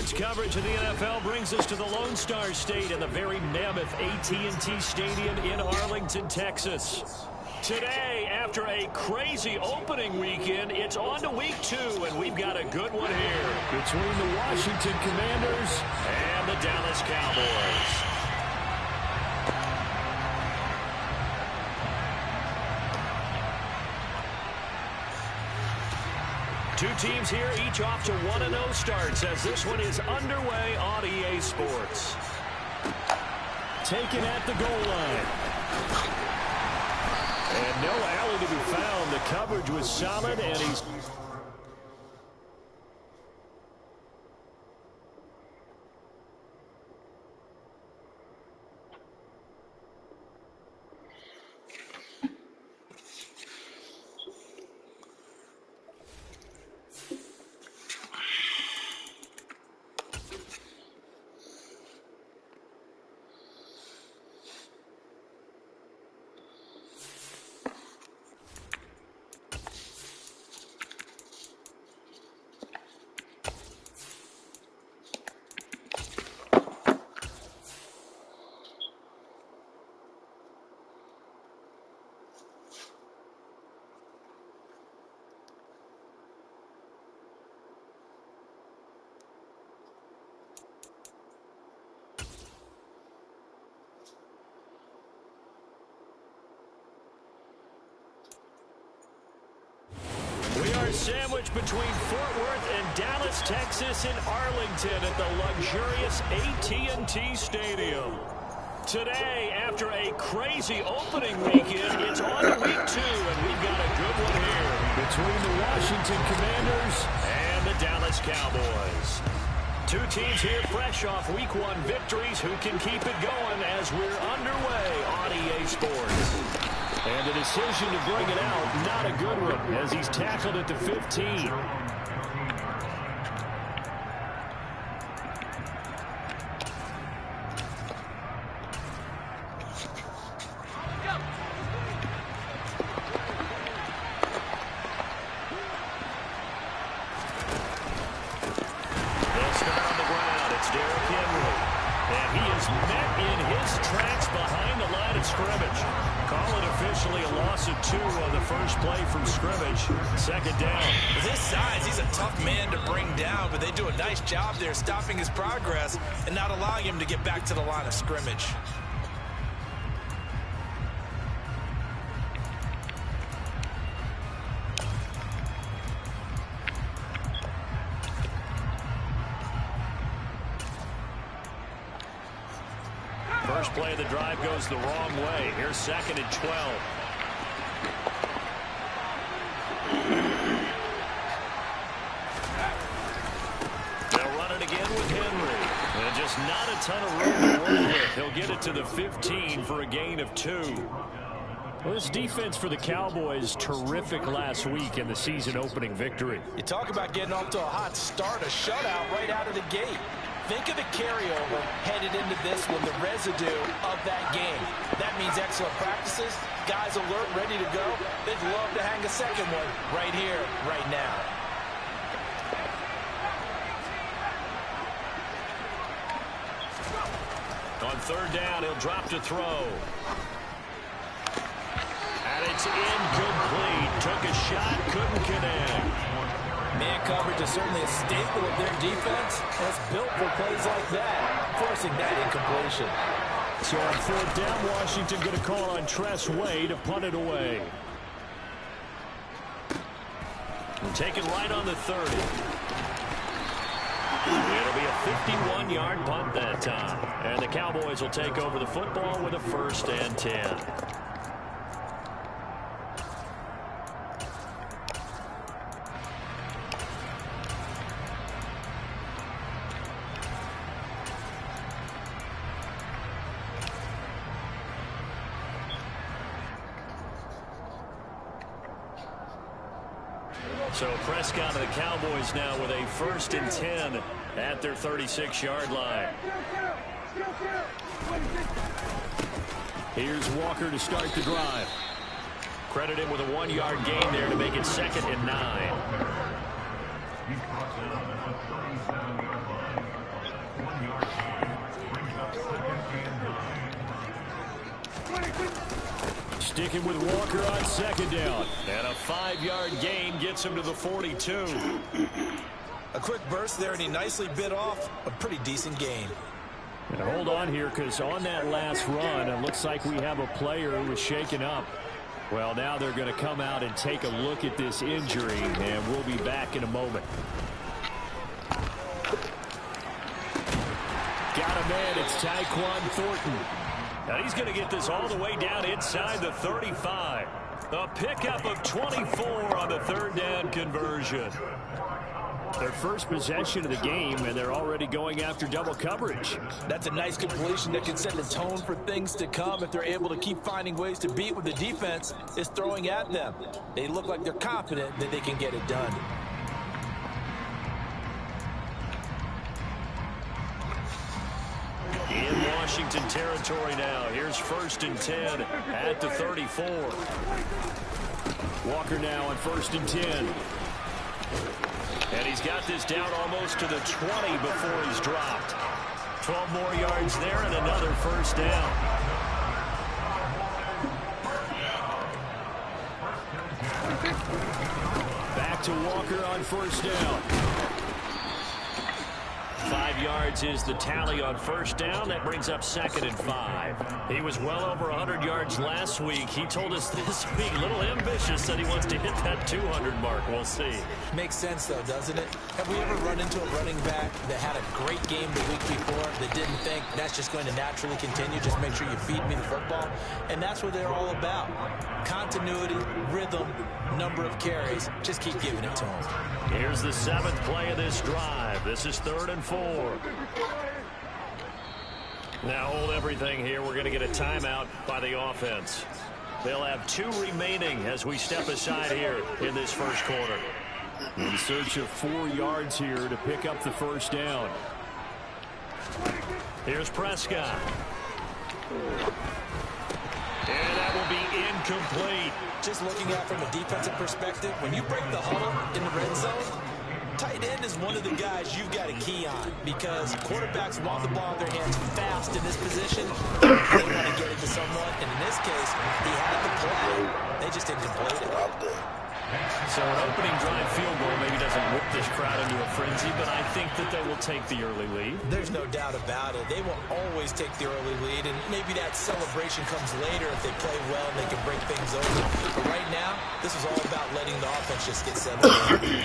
Sports coverage of the NFL brings us to the Lone Star State in the very mammoth AT&T Stadium in Arlington, Texas. Today, after a crazy opening weekend, it's on to week 2, and we've got a good one here between the Washington Commanders and the Dallas Cowboys. Two teams here, each off to 1-0 starts as this one is underway on EA Sports. Taken at the goal line. And no alley to be found. The coverage was solid, and he's... Sandwiched between Fort Worth and Dallas, Texas in Arlington at the luxurious AT&T Stadium. Today, after a crazy opening weekend, it's on to week 2, and we've got a good one here between the Washington Commanders and the Dallas Cowboys. Two teams here fresh off week 1 victories who can keep it going as we're underway on EA Sports. And a decision to bring it out, not a good one, as he's tackled at the 15. Second down. With his size, he's a tough man to bring down, but they do a nice job there stopping his progress and not allowing him to get back to the line of scrimmage. First play of the drive goes the wrong way. Here's 2nd and 12. Not a ton of room to work with. He'll get it to the 15 for a gain of 2. Well, this defense for the Cowboys, terrific last week in the season-opening victory. You talk about getting off to a hot start, a shutout right out of the gate. Think of the carryover headed into this one, the residue of that game. That means excellent practices, guys alert, ready to go. They'd love to hang a second one right here, right now. On 3rd down, he'll drop to throw. And it's incomplete. Took a shot, couldn't connect. Man coverage is certainly a staple of their defense. That's built for plays like that, forcing that incompletion. So on 4th down, Washington going to call on Tress Way to punt it away. And take it right on the 30. It'll be a 51-yard punt that time. And the Cowboys will take over the football with a 1st and 10. So Prescott and the Cowboys now with a 1st and 10 at their 36-yard line. Here's Walker to start the drive. Credit him with a 1-yard gain there to make it 2nd and 9. sticking with Walker on second down. And a 5-yard gain gets him to the 42. A quick burst there, and he nicely bit off a pretty decent gain. And hold on here, because on that last run, it looks like we have a player who was shaken up. Well, now they're going to come out and take a look at this injury, and we'll be back in a moment. Got a man, it's Tyquan Thornton. And he's going to get this all the way down inside the 35. A pickup of 24 on the third down conversion. Their first possession of the game, and they're already going after double coverage. That's a nice completion that can set the tone for things to come if they're able to keep finding ways to beat what the defense is throwing at them. They look like they're confident that they can get it done. In Washington territory now. Here's 1st and 10 at the 34. Walker now on 1st and 10. And he's got this down almost to the 20 before he's dropped. 12 more yards there and another first down. Back to Walker on 1st down. 5 yards is the tally on 1st down. That brings up 2nd and 5. He was well over 100 yards last week. He told us this week, a little ambitious, that he wants to hit that 200 mark. We'll see. Makes sense, though, doesn't it? Have we ever run into a running back that had a great game the week before that didn't think that's just going to naturally continue? Just make sure you feed me the football. And that's what they're all about. Continuity, rhythm, number of carries. Just keep giving it to them. Here's the 7th play of this drive. This is 3rd and 4. Now hold everything here. We're going to get a timeout by the offense. They'll have 2 remaining as we step aside here in this first quarter. In search of 4 yards here to pick up the first down. Here's Prescott. And that will be incomplete. Just looking at from a defensive perspective, when you break the huddle in the red zone, tight end is one of the guys you've got a key on because quarterbacks want the ball in their hands fast in this position. They want to get it to someone, and in this case, he had the play. They just didn't complete it. So an opening drive field goal maybe doesn't whip this crowd into a frenzy, but I think that they will take the early lead. There's no doubt about it. They will always take the early lead, and maybe that celebration comes later if they play well and they can break things over. But right now, this is all about letting the offense just get settled in.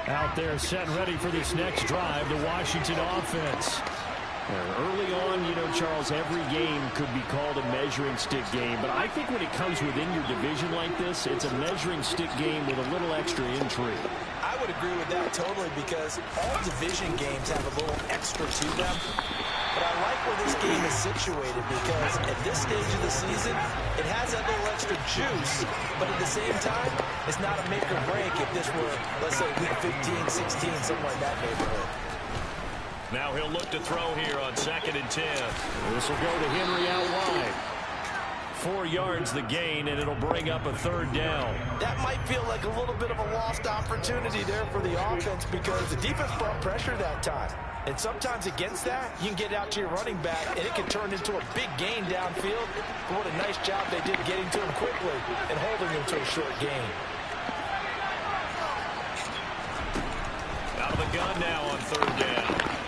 Out there set and ready for this next drive, the Washington offense. Early on, you know, Charles, every game could be called a measuring stick game, but I think when it comes within your division like this, it's a measuring stick game with a little extra intrigue. I would agree with that totally because all division games have a little extra to them. But I like where this game is situated because at this stage of the season, it has that little extra juice, but at the same time, it's not a make or break if this were, let's say, week 15, 16, somewhere in that neighborhood. Now he'll look to throw here on 2nd and 10. This will go to Henry out wide. 4 yards the gain, and it'll bring up a 3rd down. That might feel like a little bit of a lost opportunity there for the offense because the defense brought pressure that time. And sometimes against that, you can get out to your running back, and it can turn into a big gain downfield. But what a nice job they did getting to him quickly and holding him to a short gain. Out of the gun now on 3rd down.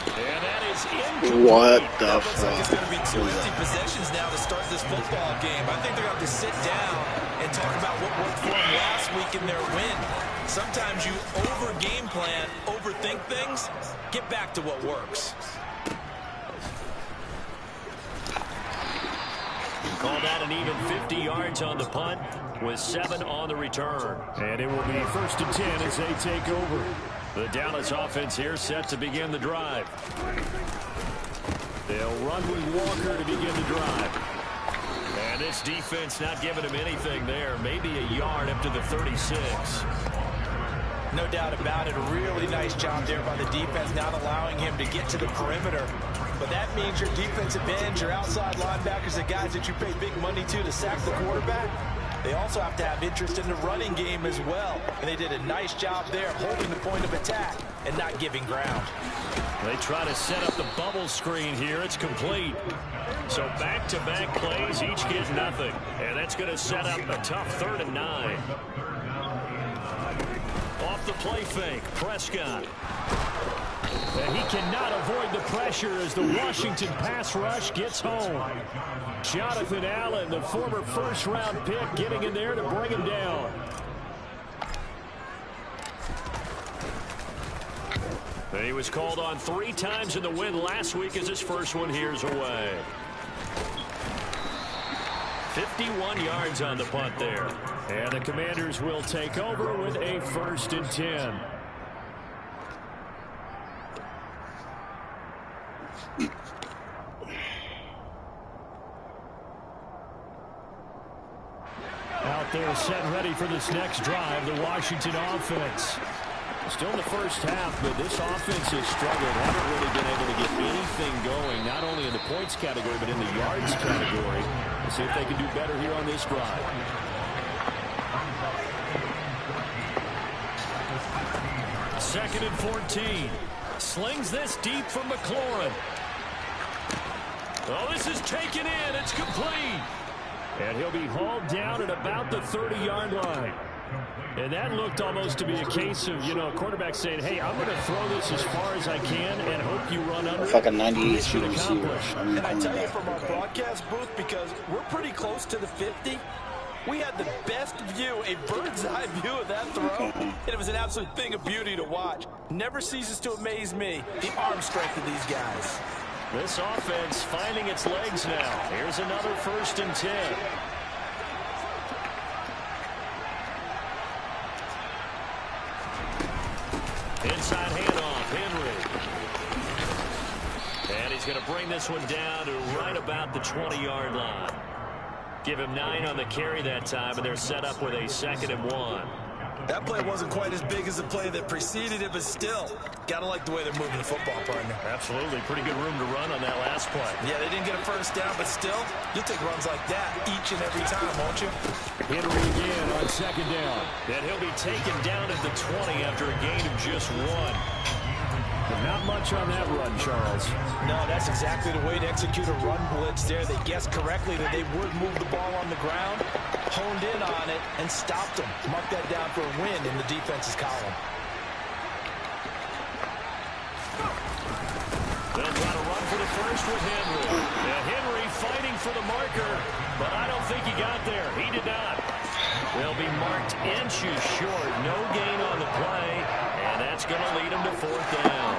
And that is incomplete. What the Looks like it's fuck? going to be 2 easy possessions now to start this football game. I think they're going to have to sit down and talk about what worked for them last week in their win. Sometimes you over-game plan, overthink things. Get back to what works. Call that an even 50 yards on the punt with 7 on the return. And it will be 1st and 10 as they take over. The Dallas offense here set to begin the drive. They'll run with Walker to begin the drive. And this defense not giving him anything there. Maybe a yard up to the 36. No doubt about it. A really nice job there by the defense, not allowing him to get to the perimeter. But that means your defensive ends, your outside linebackers, the guys that you pay big money to sack the quarterback, They also have to have interest in the running game as well. And they did a nice job there holding the point of attack and not giving ground. They try to set up the bubble screen here. It's complete. So back-to-back plays, each get nothing. And that's going to set up a tough 3rd and 9. Off the play fake, Prescott. And he cannot avoid the pressure as the Washington pass rush gets home. Jonathan Allen, the former first-round pick, getting in there to bring him down. And he was called on 3 times in the win last week as his first one here's away. 51 yards on the punt there. And the Commanders will take over with a 1st and 10. Out there set ready for this next drive, the Washington offense. Still in the first half, but this offense has struggled. Haven't really been able to get anything going, not only in the points category, but in the yards category. We'll see if they can do better here on this drive. Second and 14. Slings this deep from McLaurin. Oh, this is taken in. It's complete. And he'll be hauled down at about the 30-yard line. And that looked almost to be a case of, a quarterback saying, hey, I'm going to throw this as far as I can and hope you run under it. Like a 98 shooting receiver. And I tell you from our broadcast booth, because we're pretty close to the 50, we had the best view, a bird's eye view of that throw. And it was an absolute thing of beauty to watch. Never ceases to amaze me, the arm strength of these guys. This offense finding its legs now. Here's another 1st and 10. Inside handoff, Henry. And he's going to bring this one down to right about the 20-yard line. Give him 9 on the carry that time, and they're set up with a 2nd and 1. That play wasn't quite as big as the play that preceded it, but still, got to like the way they're moving the football, partner. Absolutely. Pretty good room to run on that last play. Yeah, they didn't get a 1st down, but still, you'll take runs like that each and every time, won't you? Henry again on 2nd down. And he'll be taken down at the 20 after a gain of just 1. But not much on that run, Charles. No, that's exactly the way to execute a run blitz there. They guessed correctly that they would move the ball on the ground, honed in on it, and stopped them. Mark that down for a win in the defense's column. They'll try to run for the first with Henry. Now Henry fighting for the marker, but I don't think he got there. He did not. They'll be marked inches short. No gain on the play, and that's going to lead them to 4th down.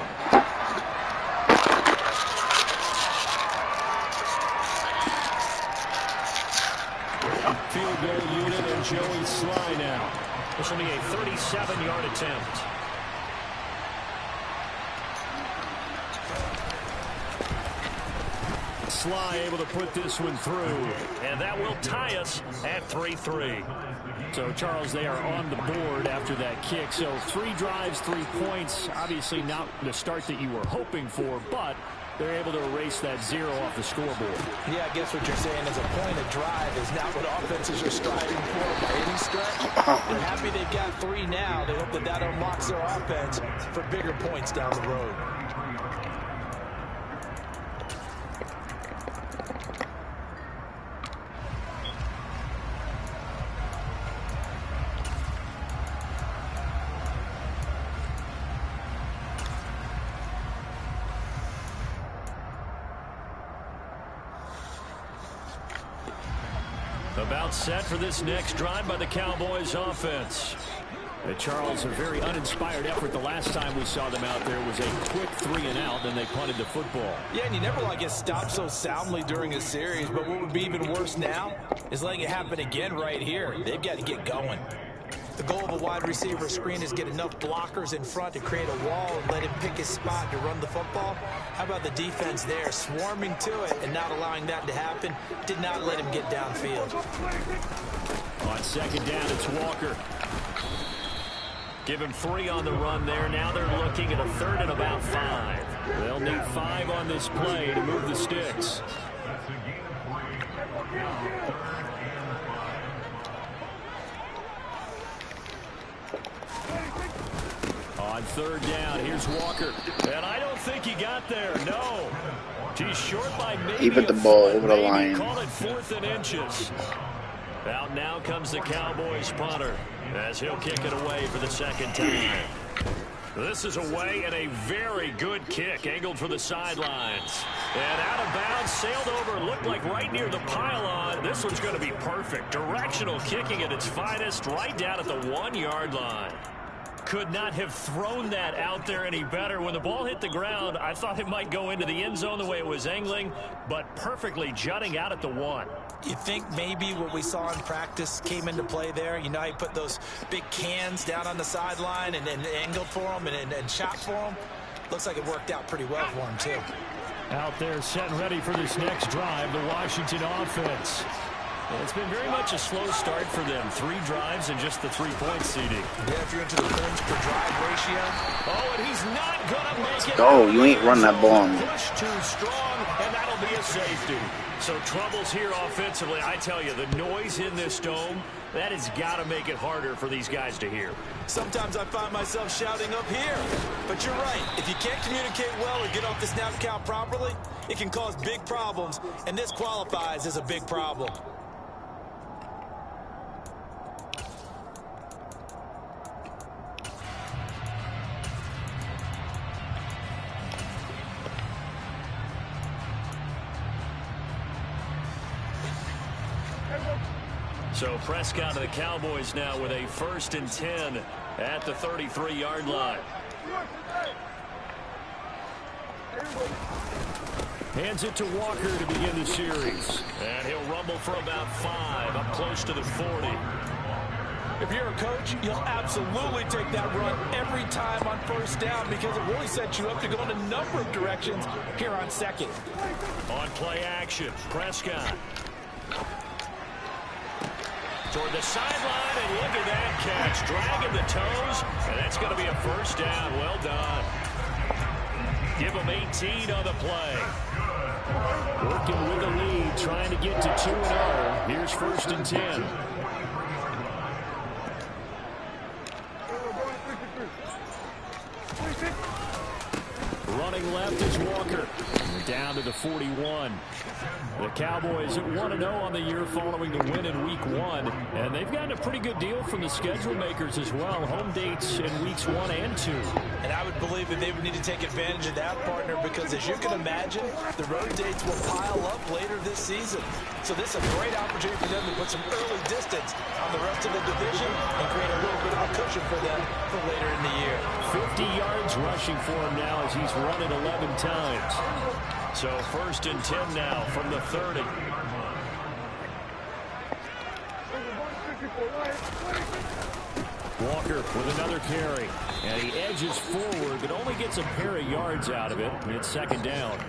Field goal unit and Joey Sly now. This will be a 37-yard attempt. Sly able to put this one through, and that will tie us at 3-3. So, Charles, they are on the board after that kick. So 3 drives, 3 points. Obviously not the start that you were hoping for, but they're able to erase that 0 off the scoreboard. Yeah, I guess what you're saying is a point of drive is not what offenses are striving for by any stretch. They're happy they've got 3 now. They hope that that unlocks their offense for bigger points down the road. About set for this next drive by the Cowboys offense. Charles, a very uninspired effort the last time we saw them out there was a quick 3-and-out, then they punted the football. Yeah, and you never want to get stopped so soundly during a series, but what would be even worse now is letting it happen again right here. They've got to get going. The goal of a wide receiver screen is get enough blockers in front to create a wall and let him pick his spot to run the football. How about the defense there, swarming to it and not allowing that to happen? Did not let him get downfield. On 2nd down, it's Walker. Give him 3 on the run there. Now they're looking at a 3rd and about 5. They'll need 5 on this play to move the sticks. On third down, here's Walker. And I don't think he got there. No. He's short by maybe He put the ball over the maybe line. Call it 4th and inches. Out now comes the Cowboys punter as he'll kick it away for the second time. This is away and a very good kick, angled for the sidelines. And out of bounds, sailed over, looked like right near the pylon. This one's going to be perfect. Directional kicking at its finest, right down at the 1-yard line. Could not have thrown that out there any better. When the ball hit the ground, I thought it might go into the end zone the way it was angling, but perfectly jutting out at the 1. You think maybe what we saw in practice came into play there? You know, he put those big cans down on the sideline and angled for them and shot for them. Looks like it worked out pretty well for him, too. Out there set and ready for this next drive, the Washington offense. Well, it's been very much a slow start for them. 3 drives and just the 3-point seeding. Yeah, if you're into the points per drive ratio. Oh, and he's not going to make it. Oh, you ain't run that ball. Push too strong, and that'll be a safety. So troubles here offensively. I tell you, the noise in this dome, that has got to make it harder for these guys to hear. Sometimes I find myself shouting up here. But you're right. If you can't communicate well or get off the snap count properly, it can cause big problems, and this qualifies as a big problem. So Prescott of the Cowboys now with a 1st and 10 at the 33-yard line. Hands it to Walker to begin the series. And he'll rumble for about 5, up close to the 40. If you're a coach, you'll absolutely take that run every time on 1st down because it really sets you up to go in a number of directions here on 2nd. On play action, Prescott. Toward the sideline, and look at that catch. Dragging the toes, and that's going to be a 1st down. Well done. Give him 18 on the play. Working with the lead, trying to get to 2-0. Here's 1st and 10. Running left is Walker. Down to the 41. The Cowboys 1-0 on the year following the win in Week 1. And they've gotten a pretty good deal from the schedule makers as well. Home dates in Weeks 1 and 2. And I would believe that they would need to take advantage of that, partner, because as you can imagine, the road dates will pile up later this season. So this is a great opportunity for them to put some early distance on the rest of the division and create a little bit of a cushion for them for later in the year. 50 yards rushing for him now as he's run it 11 times. So 1st and 10 now from the 30. Walker with another carry. And he edges forward, but only gets a pair of yards out of it. It's 2nd down.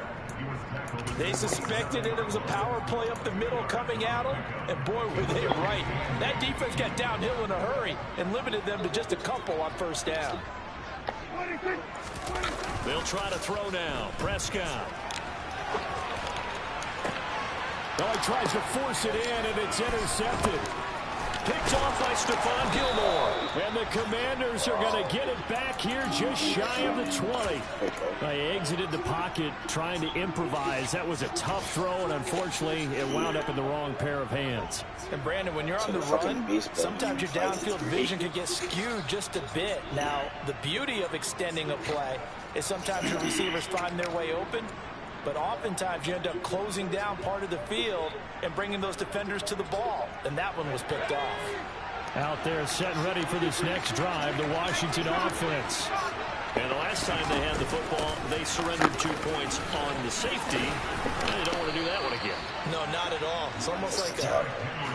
They suspected it was a power play up the middle coming at them, and boy, were they right. That defense got downhill in a hurry and limited them to just a couple on 1st down. They'll try to throw now. Prescott. Oh, he tries to force it in, and it's intercepted. Picked off by Stephon Gilmore. And the Commanders are going to get it back here just shy of the 20. They exited the pocket trying to improvise. That was a tough throw, and unfortunately, it wound up in the wrong pair of hands. And Brandon, when you're on the run, sometimes your downfield vision can get skewed just a bit. Now, the beauty of extending a play is sometimes your receivers find their way open, but oftentimes you end up closing down part of the field and bringing those defenders to the ball, and that one was picked off. Out there set and ready for this next drive, the Washington offense. And the last time they had the football, they surrendered 2 points on the safety. And they don't want to do that one again. No, not at all. It's almost like a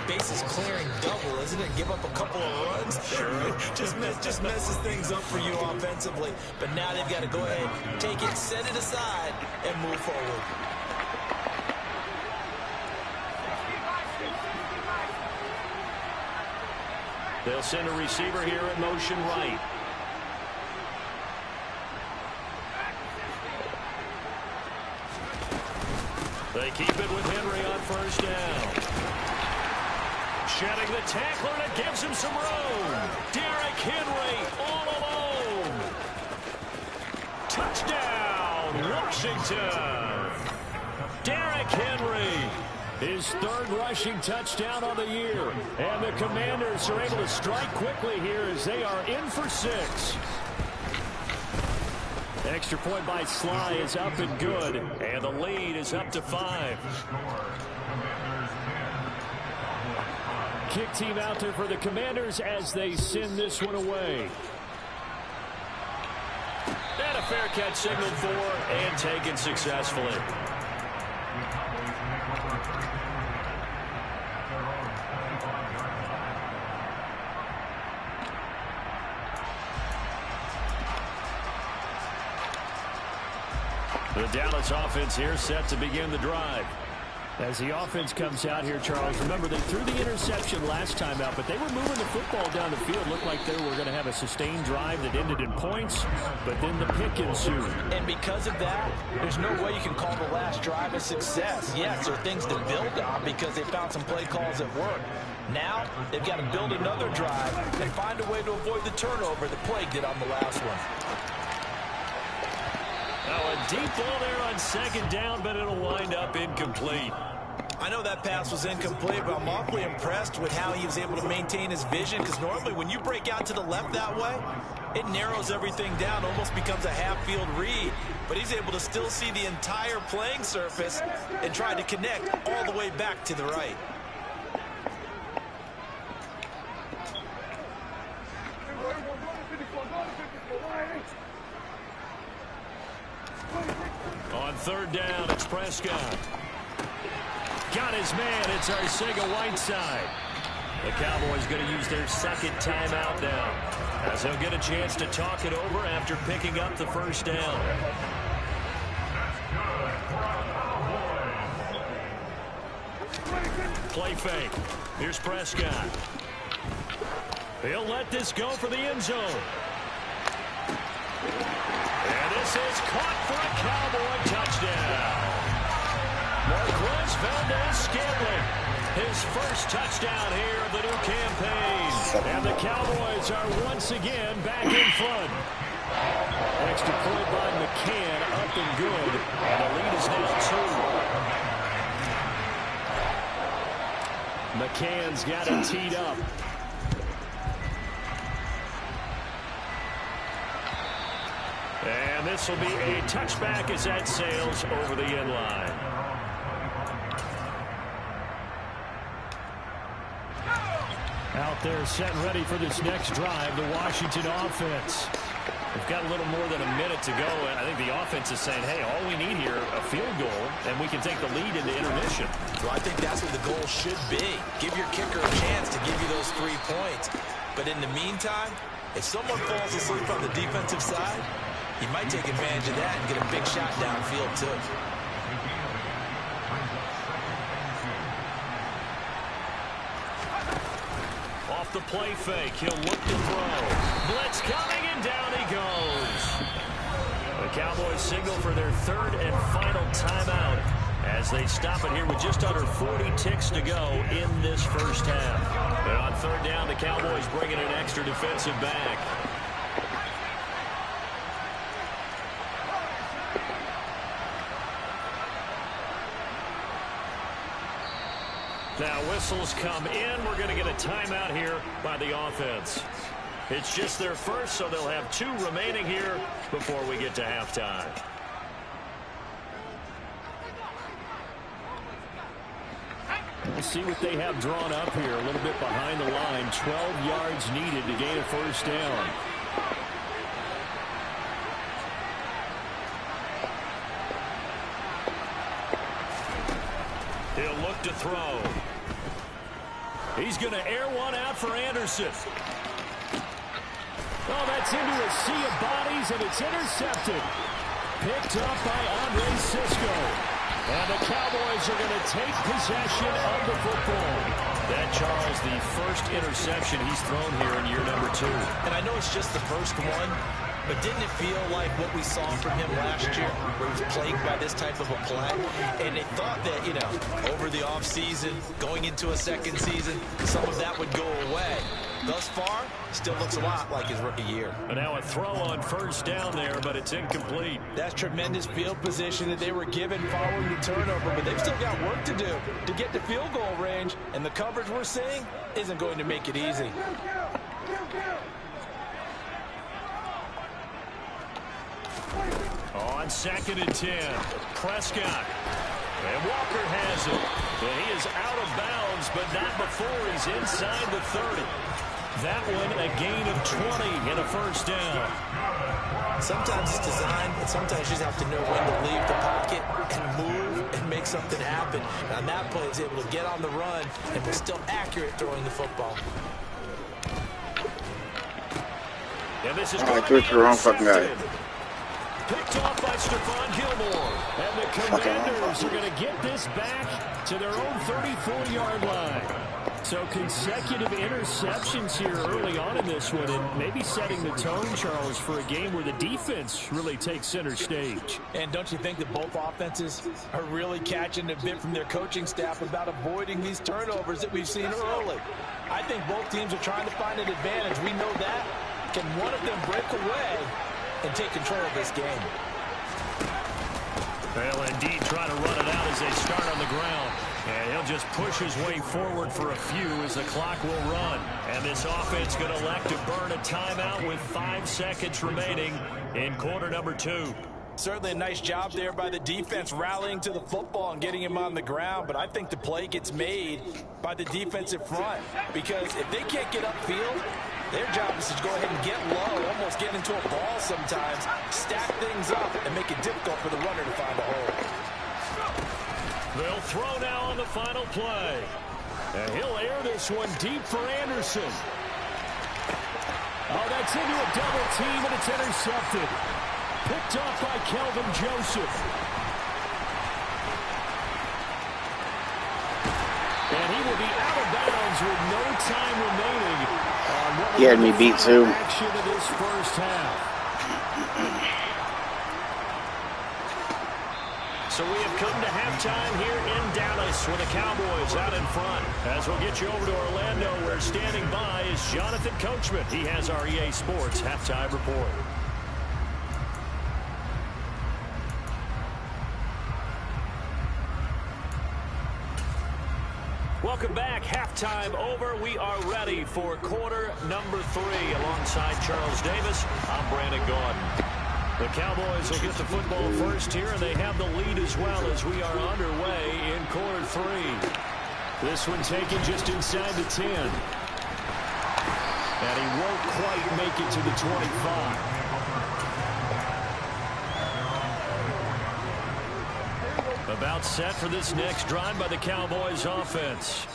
bases clearing double, isn't it? Give up a couple of runs. Sure. just messes things up for you offensively. But now they've got to go ahead, take it, set it aside, and move forward. They'll send a receiver here in motion right. They keep it with Henry on 1st down. Shedding the tackler, and it gives him some room. Derrick Henry all alone. Washington. Derrick Henry, his third rushing touchdown on the year. And the Commanders are able to strike quickly here as they are in for 6. Extra point by Sly is up and good. And the lead is up to 5. Kick team out there for the Commanders as they send this one away. And a fair catch signaled for and taken successfully. The Dallas offense here set to begin the drive. As the offense comes out here, Charles, remember they threw the interception last time out, but they were moving the football down the field. Looked like they were going to have a sustained drive that ended in points, but then the pick ensued. And because of that, there's no way you can call the last drive a success. Yes, there are things to build on because they found some play calls that work. Now, they've got to build another drive and find a way to avoid the turnover that plagued it on the last one. Now a deep ball there on second down, but it'll wind up incomplete. I know that pass was incomplete, but I'm awfully impressed with how he was able to maintain his vision, because normally when you break out to the left that way, it narrows everything down, almost becomes a half-field read. But he's able to still see the entire playing surface and try to connect all the way back to the right. On third down, it's Prescott. Got his man. It's Arcega-Whiteside. The Cowboys going to use their second timeout now, as they'll get a chance to talk it over after picking up the first down. Play fake. Here's Prescott. He'll let this go for the end zone. And this is caught for a Cowboy touchdown. Marquez Valdes-Scantling, his first touchdown here of the new campaign. And the Cowboys are once again back in front. Extra point by McCann, up and good. And the lead is now 2. McCann's got it teed up. And this will be a touchback as that sails over the end line. Out there set and ready for this next drive, the Washington offense. We've got a little more than a minute to go, and I think the offense is saying, hey, all we need here, a field goal, and we can take the lead into intermission. Well, I think that's what the goal should be. Give your kicker a chance to give you those 3 points. But in the meantime, if someone falls asleep on the defensive side, he might take advantage of that and get a big shot downfield, too. Off the play fake, he'll look to throw. Blitz coming, and down he goes. The Cowboys signal for their third and final timeout as they stop it here with just under 40 ticks to go in this first half. And on third down, the Cowboys bringing an extra defensive back. Now whistles come in. We're going to get a timeout here by the offense. It's just their first, so they'll have 2 remaining here before we get to halftime. We'll see what they have drawn up here. A little bit behind the line. 12 yards needed to gain a first down. He'll look to throw. He's going to air one out for Anderson. Oh, that's into a sea of bodies, and it's intercepted. Picked up by Andre Cisco. And the Cowboys are going to take possession of the football. That, Charles, the first interception he's thrown here in year number 2. And I know it's just the first one, but didn't it feel like what we saw from him last year, where he was plagued by this type of a play? And they thought that, you know, over the offseason, going into a second season, some of that would go away. Thus far, still looks a lot like his rookie year. And now a throw on first down there, but it's incomplete. That's tremendous field position that they were given following the turnover, but they've still got work to do to get to field goal range, and the coverage we're seeing isn't going to make it easy. On 2nd and 10, Prescott. And Walker has it. And he is out of bounds, but not before he's inside the 30. That one a gain of 20 and a first down. Sometimes it's design, and sometimes you just have to know when to leave the pocket and move and make something happen. And on that play, he's able to get on the run and was still accurate throwing the football. And this is I took the wrong fucking guy. Picked off by Stephon Gilmore. And the Commanders are going to get this back to their own 34-yard line. So consecutive interceptions here early on in this one, and maybe setting the tone, Charles, for a game where the defense really takes center stage. And don't you think that both offenses are really catching a bit from their coaching staff about avoiding these turnovers that we've seen early? I think both teams are trying to find an advantage. We know that. Can one of them break away and take control of this game? They'll indeed try to run it out as they start on the ground. And he'll just push his way forward for a few as the clock will run. And this offense going to elect to burn a timeout with 5 seconds remaining in quarter number 2. Certainly a nice job there by the defense rallying to the football and getting him on the ground. But I think the play gets made by the defensive front. Because if they can't get upfield, their job is to go ahead and get low, almost get into a ball sometimes, stack things up, and make it difficult for the runner to find a hole. They'll throw now on the final play. And he'll air this one deep for Anderson. Oh, that's into a double team, and it's intercepted. Picked off by Kelvin Joseph. And he will be out of bounds with no time remaining. He had me beat too. Action of this first half. So we have come to halftime here in Dallas with the Cowboys out in front. As we'll get you over to Orlando, where standing by is Jonathan Coachman. He has our EA Sports halftime report. Welcome back. Halftime over. We are ready for quarter number 3. Alongside Charles Davis, I'm Brandon Gaudin. The Cowboys will get the football first here, and they have the lead as well as we are underway in quarter 3. This one taken just inside the 10. And he won't quite make it to the 25. About set for this next drive by the Cowboys offense.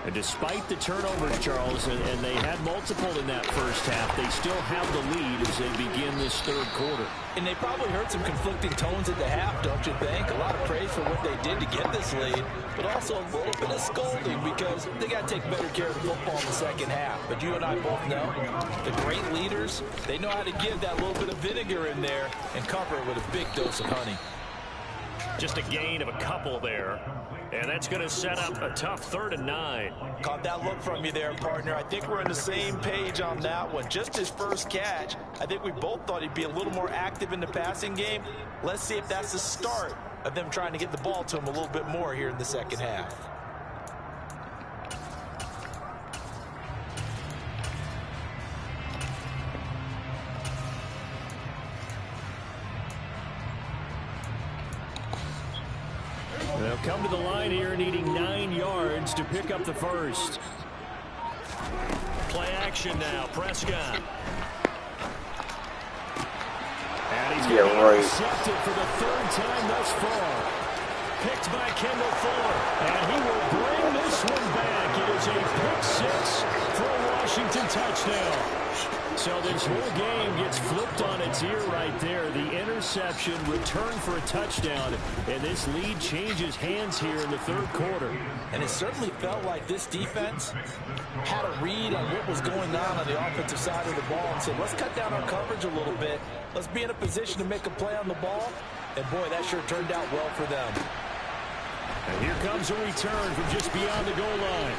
And despite the turnovers, Charles, and they had multiple in that first half, they still have the lead as they begin this third quarter. And they probably heard some conflicting tones at the half, don't you think? A lot of praise for what they did to get this lead, but also a little bit of scolding because they got to take better care of the football in the second half. But you and I both know the great leaders, they know how to give that little bit of vinegar in there and cover it with a big dose of honey. Just a gain of a couple there. And that's going to set up a tough 3rd and 9. Caught that look from you there, partner. I think we're on the same page on that one. Just his first catch, I think we both thought he'd be a little more active in the passing game. Let's see if that's the start of them trying to get the ball to him a little bit more here in the second half. They'll come to the line here needing 9 yards to pick up the first. Play action now, Prescott. And he's going to be intercepted for the 3rd time thus far. Picked by Kendall Fuller. And he will bring this one back. It is a pick 6 for a Washington touchdown. So this whole game gets flipped on its ear right there. The interception, return for a touchdown, and this lead changes hands here in the third quarter. And it certainly felt like this defense had a read on what was going on the offensive side of the ball and said, let's cut down our coverage a little bit. Let's be in a position to make a play on the ball. And, boy, that sure turned out well for them. And here comes a return from just beyond the goal line.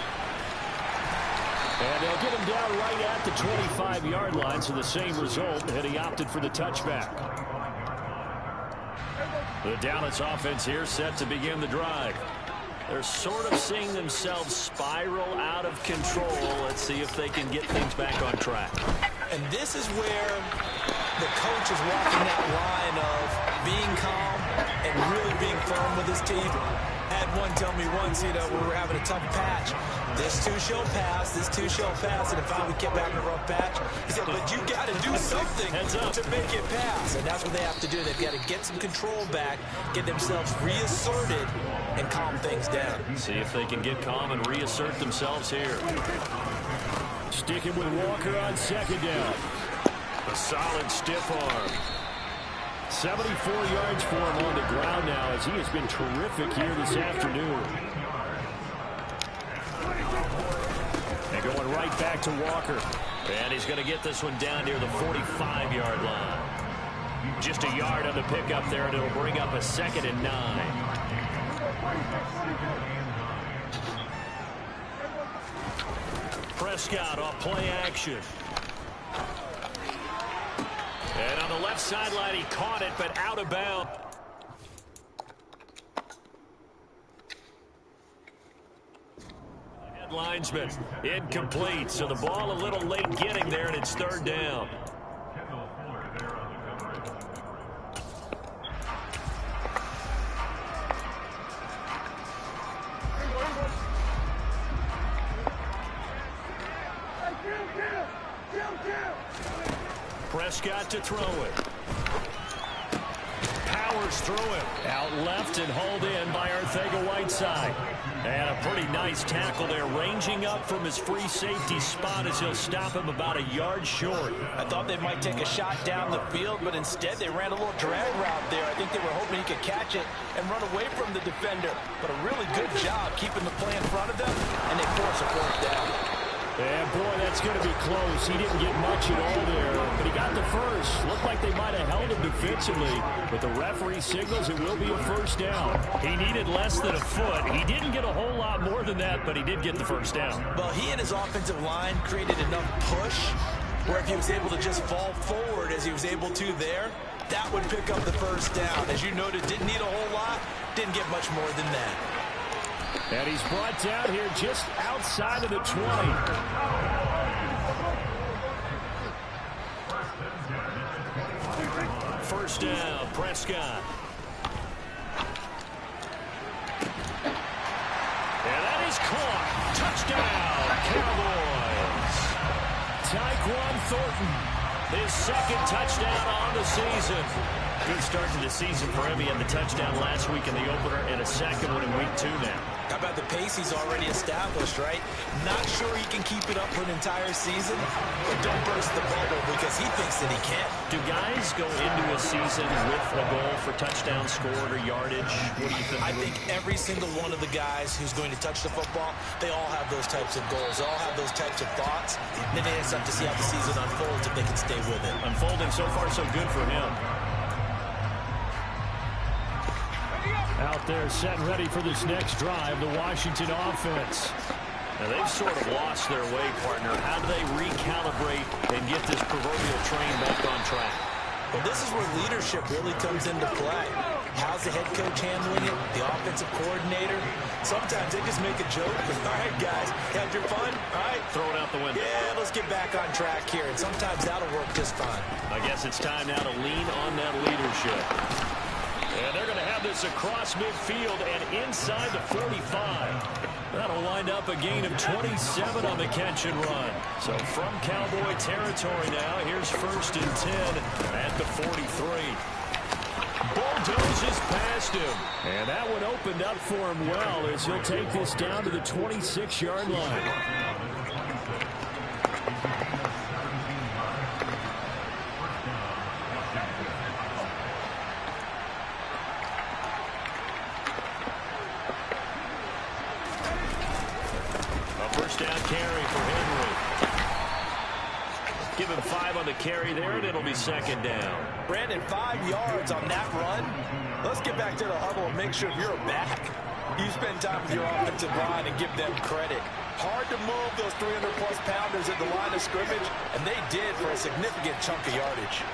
And they'll get him down right at the 25-yard line, so the same result, and he opted for the touchback. The Dallas offense here set to begin the drive. They're sort of seeing themselves spiral out of control. Let's see if they can get things back on track. And this is where the coach is walking that line of being calm and really being firm with his team. Had one tell me once, we were having a tough patch. This too shall pass, this too shall pass. And if I would keep having a rough patch, he said, but you got to do something to make it pass. And that's what they have to do. They've got to get some control back, get themselves reasserted, and calm things down. See if they can get calm and reassert themselves here. Sticking with Walker on second down. A solid stiff arm. 74 yards for him on the ground now as he has been terrific here this afternoon. And going right back to Walker. And he's going to get this one down near the 45-yard line. Just a yard on the pickup there, and it'll bring up a 2nd and 9. Prescott off play action. And on the left sideline, he caught it, but out of bounds. Linesman incomplete, so the ball a little late getting there, and it's 3rd down. Prescott to throw it. Powers through it. Out left and hauled in by Arcega-Whiteside. And a pretty nice tackle there, ranging up from his free safety spot as he'll stop him about a yard short. I thought they might take a shot down the field, but instead they ran a little drag route there. I think they were hoping he could catch it and run away from the defender. But a really good job keeping the play in front of them, and they force a 4th down. And boy, that's going to be close. He didn't get much at all there, but he got the first. Looked like they might have held him defensively, but the referee signals it will be a 1st down. He needed less than a foot. He didn't get a whole lot more than that, but he did get the 1st down. Well, he and his offensive line created enough push where if he was able to just fall forward as he was able to there, that would pick up the 1st down. As you noted, didn't need a whole lot, didn't get much more than that. And he's brought down here just outside of the 20. First down, Prescott. And that is caught. Touchdown, Cowboys. Tyquan Thornton, his 2nd touchdown on the season. Good start to the season for him. He had the touchdown last week in the opener and a 2nd one in week 2 now. How about the pace he's already established, right? Not sure he can keep it up for an entire season, but don't burst the bubble because he thinks that he can. Do guys go into a season with a goal for touchdown scored or yardage? What do you think? I think every single one of the guys who's going to touch the football, they all have those types of goals. They all have those types of thoughts. Then it's up to see how the season unfolds if they can stay with it. Unfolding so far so good for him. Out there set and ready for this next drive, the Washington offense. Now they've sort of lost their way, partner. How do they recalibrate and get this proverbial train back on track? Well, this is where leadership really comes into play. How's the head coach handling it? The offensive coordinator? Sometimes they just make a joke. All right, guys, had your fun? All right. Throw it out the window. Yeah, let's get back on track here. And sometimes that'll work just fine. I guess it's time now to lean on that leadership. And they're going to have this across midfield and inside the 45. That'll wind up a gain of 27 on the catch and run. So from Cowboy territory now, here's 1st and 10 at the 43. Bulldozes past him. And that one opened up for him well as he'll take this down to the 26-yard line. Down carry for Henry. Give him 5 on the carry there, and it'll be 2nd down. Brandon, 5 yards on that run. Let's get back to the huddle and make sure you're back. You spend time with your offensive line and give them credit. Hard to move those 300-plus pounders at the line of scrimmage, and they did for a significant chunk of yardage.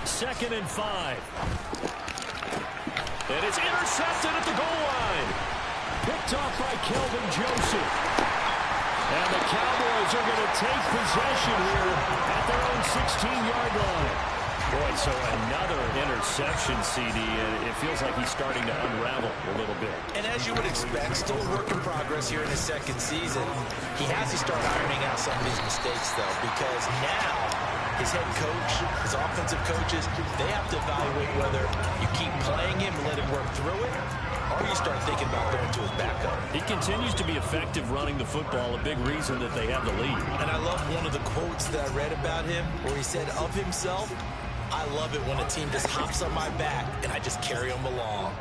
Second and 5. And it's intercepted at the goal line. Picked off by Kelvin Joseph. And the Cowboys are going to take possession here at their own 16-yard line. Boy, so another interception, CD, and it feels like he's starting to unravel a little bit. And as you would expect, still a work in progress here in his second season. He has to start ironing out some of these mistakes, though, because now his head coach, his offensive coaches, they have to evaluate whether you keep playing him and let him work through it, or you start thinking about going to his backup. He continues to be effective running the football, a big reason that they have the lead. And I love one of the quotes that I read about him where he said of himself, "I love it when a team just hops on my back and I just carry them along."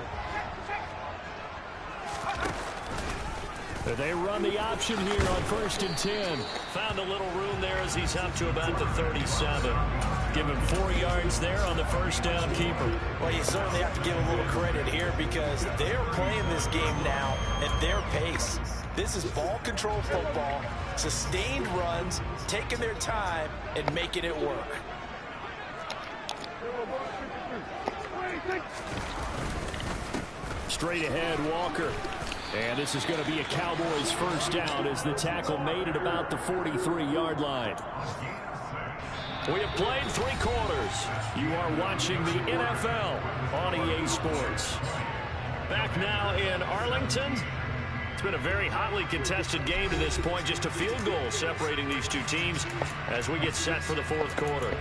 They run the option here on 1st and 10. Found a little room there as he's up to about the 37. Give him 4 yards there on the first down keeper. Well, you certainly have to give a little credit here because they're playing this game now at their pace. This is ball control football, sustained runs, taking their time, and making it work. Straight ahead, Walker. And this is going to be a Cowboys first down as the tackle made it about the 43-yard line. We have played 3 quarters. You are watching the NFL on EA Sports. Back now in Arlington. It's been a very hotly contested game to this point. Just a field goal separating these two teams as we get set for the 4th quarter.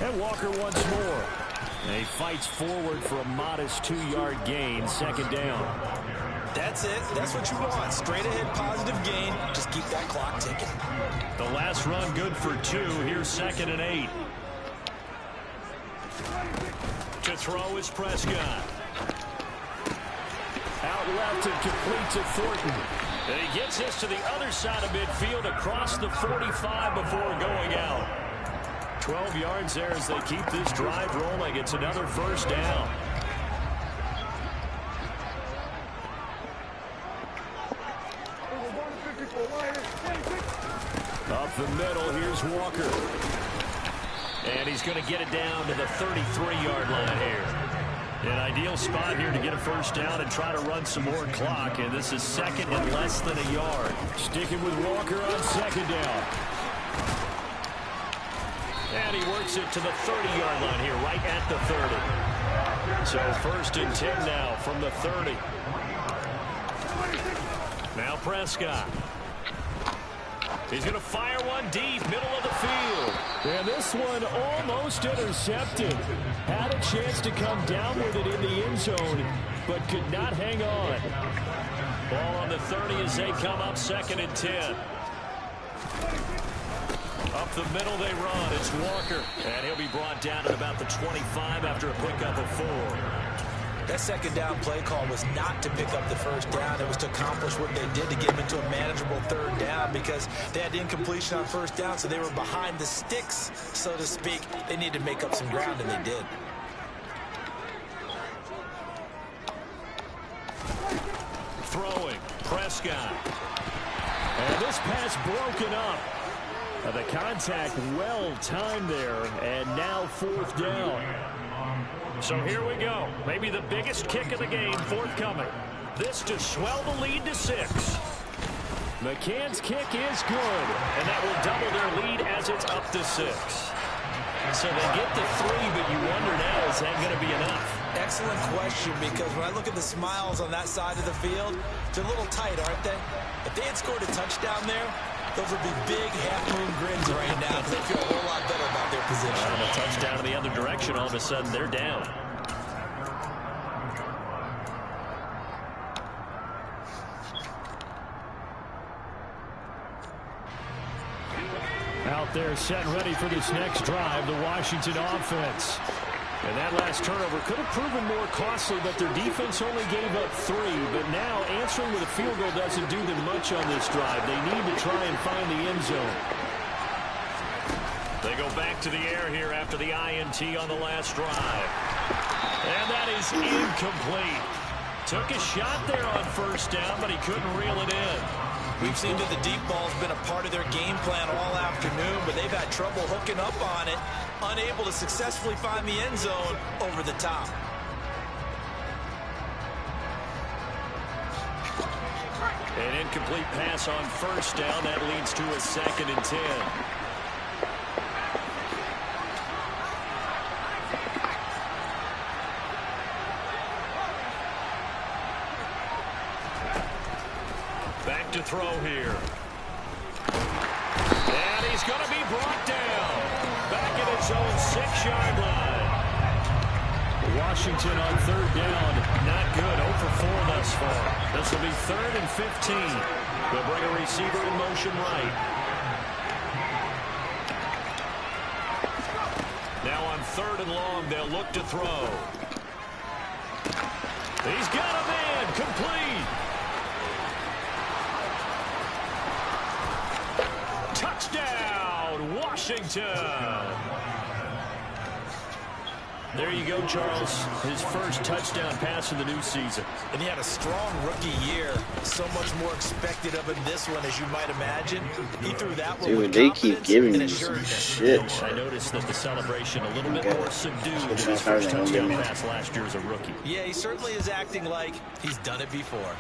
And Walker once more. And he fights forward for a modest 2-yard gain, 2nd down. That's it. That's what you want. Straight ahead, positive gain. Just keep that clock ticking. The last run good for 2. Here's 2nd and 8. To throw is Prescott. Out left and complete to Thornton. And he gets this to the other side of midfield across the 45 before going out. 12 yards there as they keep this drive rolling. It's another first down. Up the middle, here's Walker. And he's going to get it down to the 33-yard line here. An ideal spot here to get a first down and try to run some more clock. And this is 2nd and less than a yard. Sticking with Walker on 2nd down. And he works it to the 30-yard line here, right at the 30. So 1st and 10 now from the 30. Now Prescott. He's going to fire one deep, middle of the field. And this one almost intercepted. Had a chance to come down with it in the end zone, but could not hang on. Ball on the 30 as they come up 2nd and 10. Up the middle they run. It's Walker. And he'll be brought down at about the 25 after a pickup of 4. That 2nd down play call was not to pick up the first down. It was to accomplish what they did to get them into a manageable 3rd down because they had incompletion on 1st down, so they were behind the sticks, so to speak. They needed to make up some ground, and they did. Throwing. Prescott. And this pass broken up. The contact well timed there, and now 4th down. So here we go. Maybe the biggest kick of the game forthcoming. This to swell the lead to 6. McCann's kick is good, and that will double their lead as it's up to 6. So they get the 3, but you wonder now, is that going to be enough? Excellent question, because when I look at the smiles on that side of the field, they're a little tight, aren't they? If they had scored a touchdown there, those would be big half-moon grins right now because they feel a whole lot better about their position. And a touchdown in the other direction, all of a sudden they're down. Out there set and ready for this next drive, the Washington offense. And that last turnover could have proven more costly, but their defense only gave up 3. But now answering with a field goal doesn't do them much on this drive. They need to try and find the end zone. They go back to the air here after the INT on the last drive. And that is incomplete. Took a shot there on first down, but he couldn't reel it in. We've seen that the deep ball's been a part of their game plan all afternoon, but they've had trouble hooking up on it, unable to successfully find the end zone over the top. An incomplete pass on first down. That leads to a 2nd and 10. Back to throw here. And he's going to be brought down. Back at his own 6-yard line. Washington on 3rd down. Not good. 0 for 4 thus far. This will be 3rd and 15. They'll bring a receiver in motion right. Now on 3rd and long, they'll look to throw. He's got a man. Complete. Touchdown, Washington. There you go, Charles. His first touchdown pass of the new season. And he had a strong rookie year. So much more expected of him this one, as you might imagine. He threw that one with they keep giving me confidence some and shit. I noticed that the celebration a little bit more subdued than his first touchdown pass last year as a rookie. Yeah, he certainly is acting like he's done it before.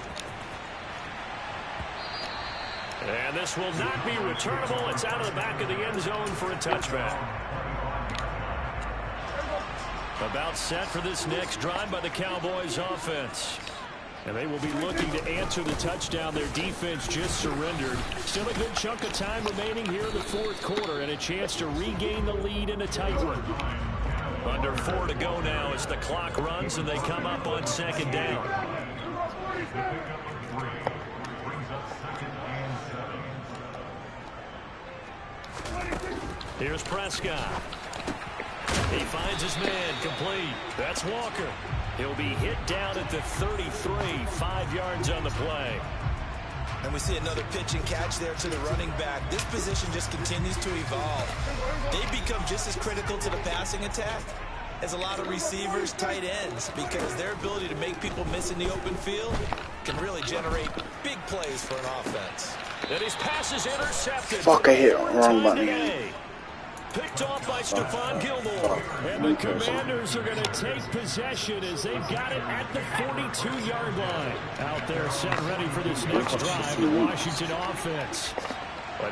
And this will not be returnable. It's out of the back of the end zone for a touchback. About set for this next drive by the Cowboys offense. And they will be looking to answer the touchdown their defense just surrendered. Still a good chunk of time remaining here in the 4th quarter and a chance to regain the lead in a tight one. Under 4 to go now as the clock runs and they come up on 2nd down. Here's Prescott. He finds his man complete. That's Walker. He'll be hit down at the 33, 5 yards on the play. And we see another pitch and catch there to the running back. This position just continues to evolve. They become just as critical to the passing attack as a lot of receivers, tight ends, because their ability to make people miss in the open field can really generate big plays for an offense. And his pass is intercepted. Fuck, I hit wrong button. Picked off by Stephon Gilmore. And the Commanders are going to take possession as they've got it at the 42-yard line. Out there set ready for this next drive, the Washington offense.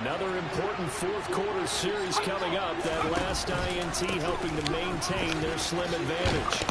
Another important 4th quarter series coming up. That last INT helping to maintain their slim advantage.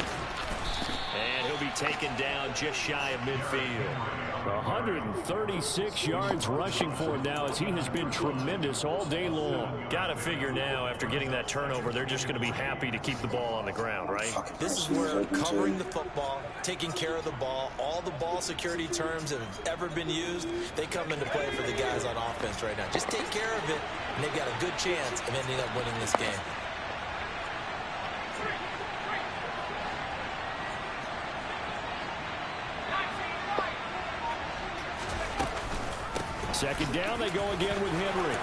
And he'll be taken down just shy of midfield. 136 yards rushing for him now as he has been tremendous all day long. Got to figure now after getting that turnover, they're just going to be happy to keep the ball on the ground, right? This is where covering the football, taking care of the ball, all the ball security terms that have ever been used, they come into play for the guys on offense right now. Just take care of it, and they've got a good chance of ending up winning this game. Second down, they go again with Henry.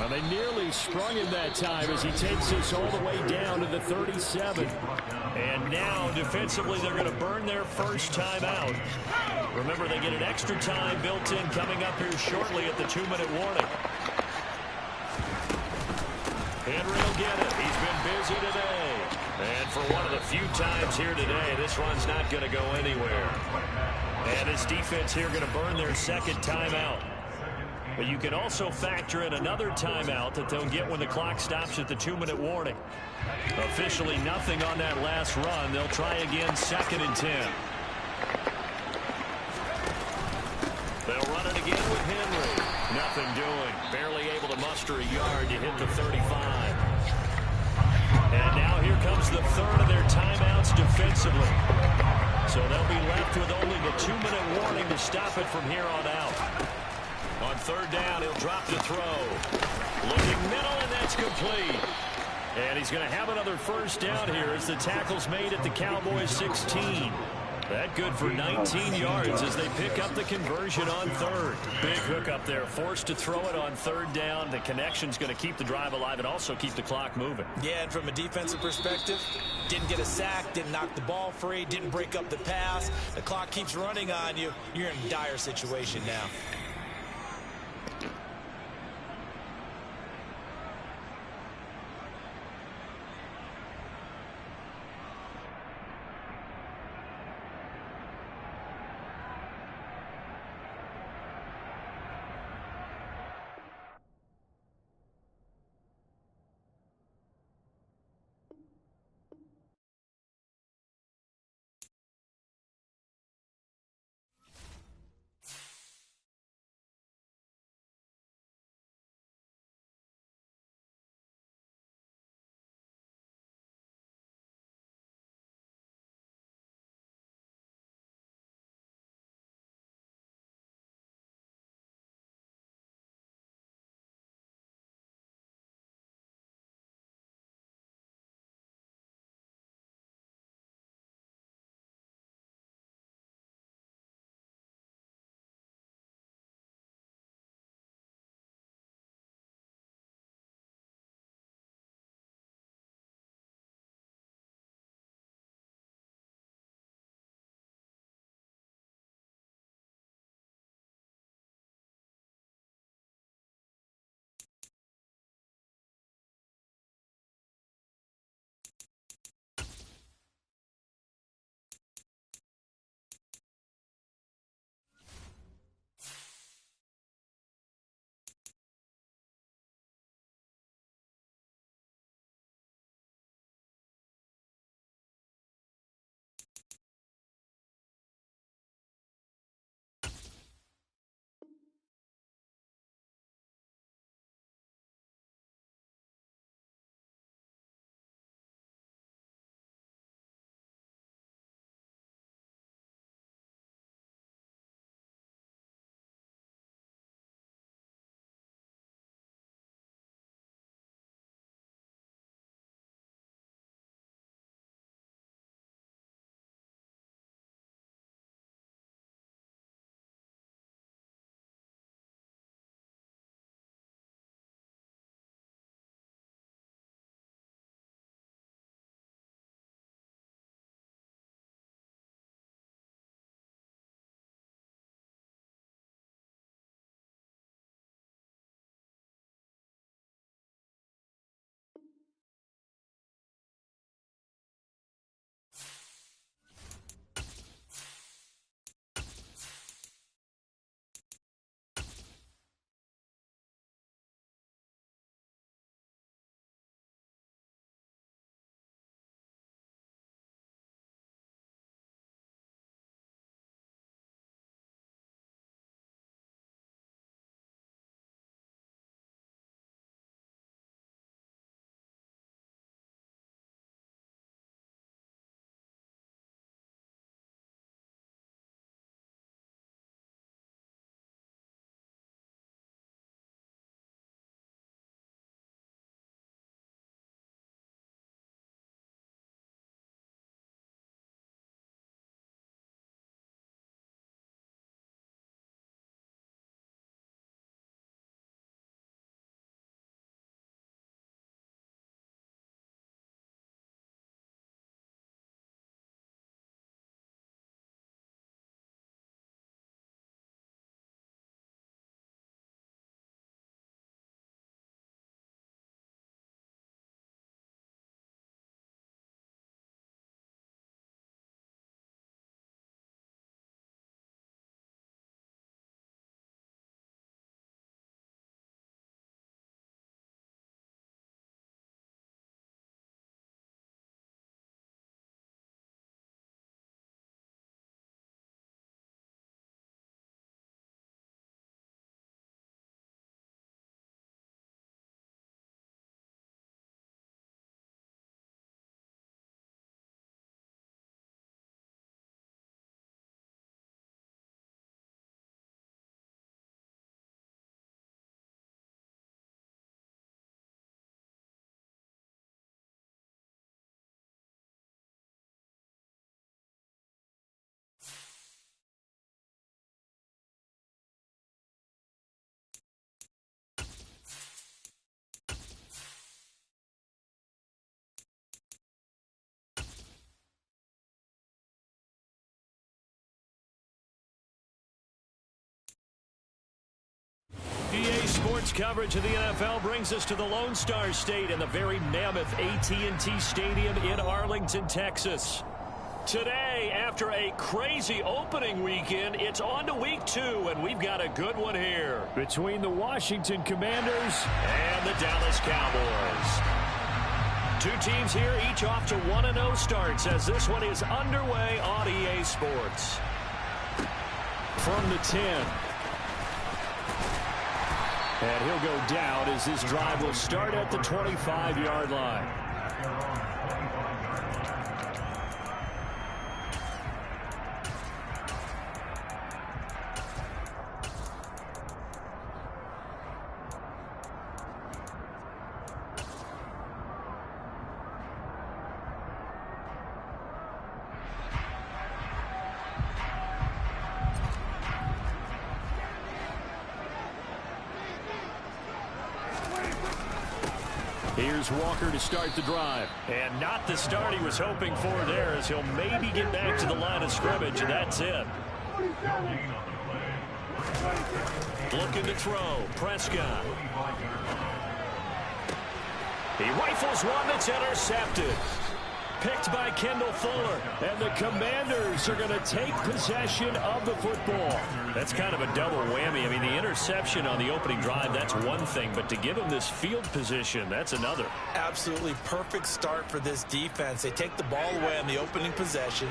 They nearly sprung him that time as he takes this all the way down to the 37. And now, defensively, they're going to burn their first time out. Remember, they get an extra time built in coming up here shortly at the 2-minute warning. Henry will get it. He's been busy today. And for one of the few times here today, this run's not going to go anywhere. And this defense here going to burn their second timeout. But you can also factor in another timeout that they'll get when the clock stops at the 2-minute warning. Officially nothing on that last run. They'll try again 2nd and 10. They'll run it again with Henry. Nothing doing. Barely able to muster a yard to hit the 35. And now here comes the 3rd of their timeouts defensively. So they'll be left with only the 2-minute warning to stop it from here on out. On third down, he'll drop to throw. Looking middle, and that's complete. And he's going to have another first down here as the tackle's made at the Cowboys 16. That good for 19 yards as they pick up the conversion on third. Big hook up there, forced to throw it on third down. The connection's going to keep the drive alive and also keep the clock moving. Yeah, and from a defensive perspective, didn't get a sack, didn't knock the ball free, didn't break up the pass. The clock keeps running on you. You're in a dire situation now. Tonight's coverage of the NFL brings us to the Lone Star State and the very mammoth AT&T Stadium in Arlington, Texas. Today, after a crazy opening weekend, it's on to week 2, and we've got a good one here between the Washington Commanders and the Dallas Cowboys. Two teams here, each off to 1-0 starts as this one is underway on EA Sports. From the 10. And he'll go down as this drive will start at the 25-yard line. Here's Walker to start the drive. And not the start he was hoping for there, as he'll maybe get back to the line of scrimmage, and that's it. Looking to throw. Prescott. He rifles one that's intercepted. Picked by Kendall Fuller. And the Commanders are going to take possession of the football. That's kind of a double whammy. I mean, the interception on the opening drive, that's one thing. But to give him this field position, that's another. Absolutely perfect start for this defense. They take the ball away on the opening possession.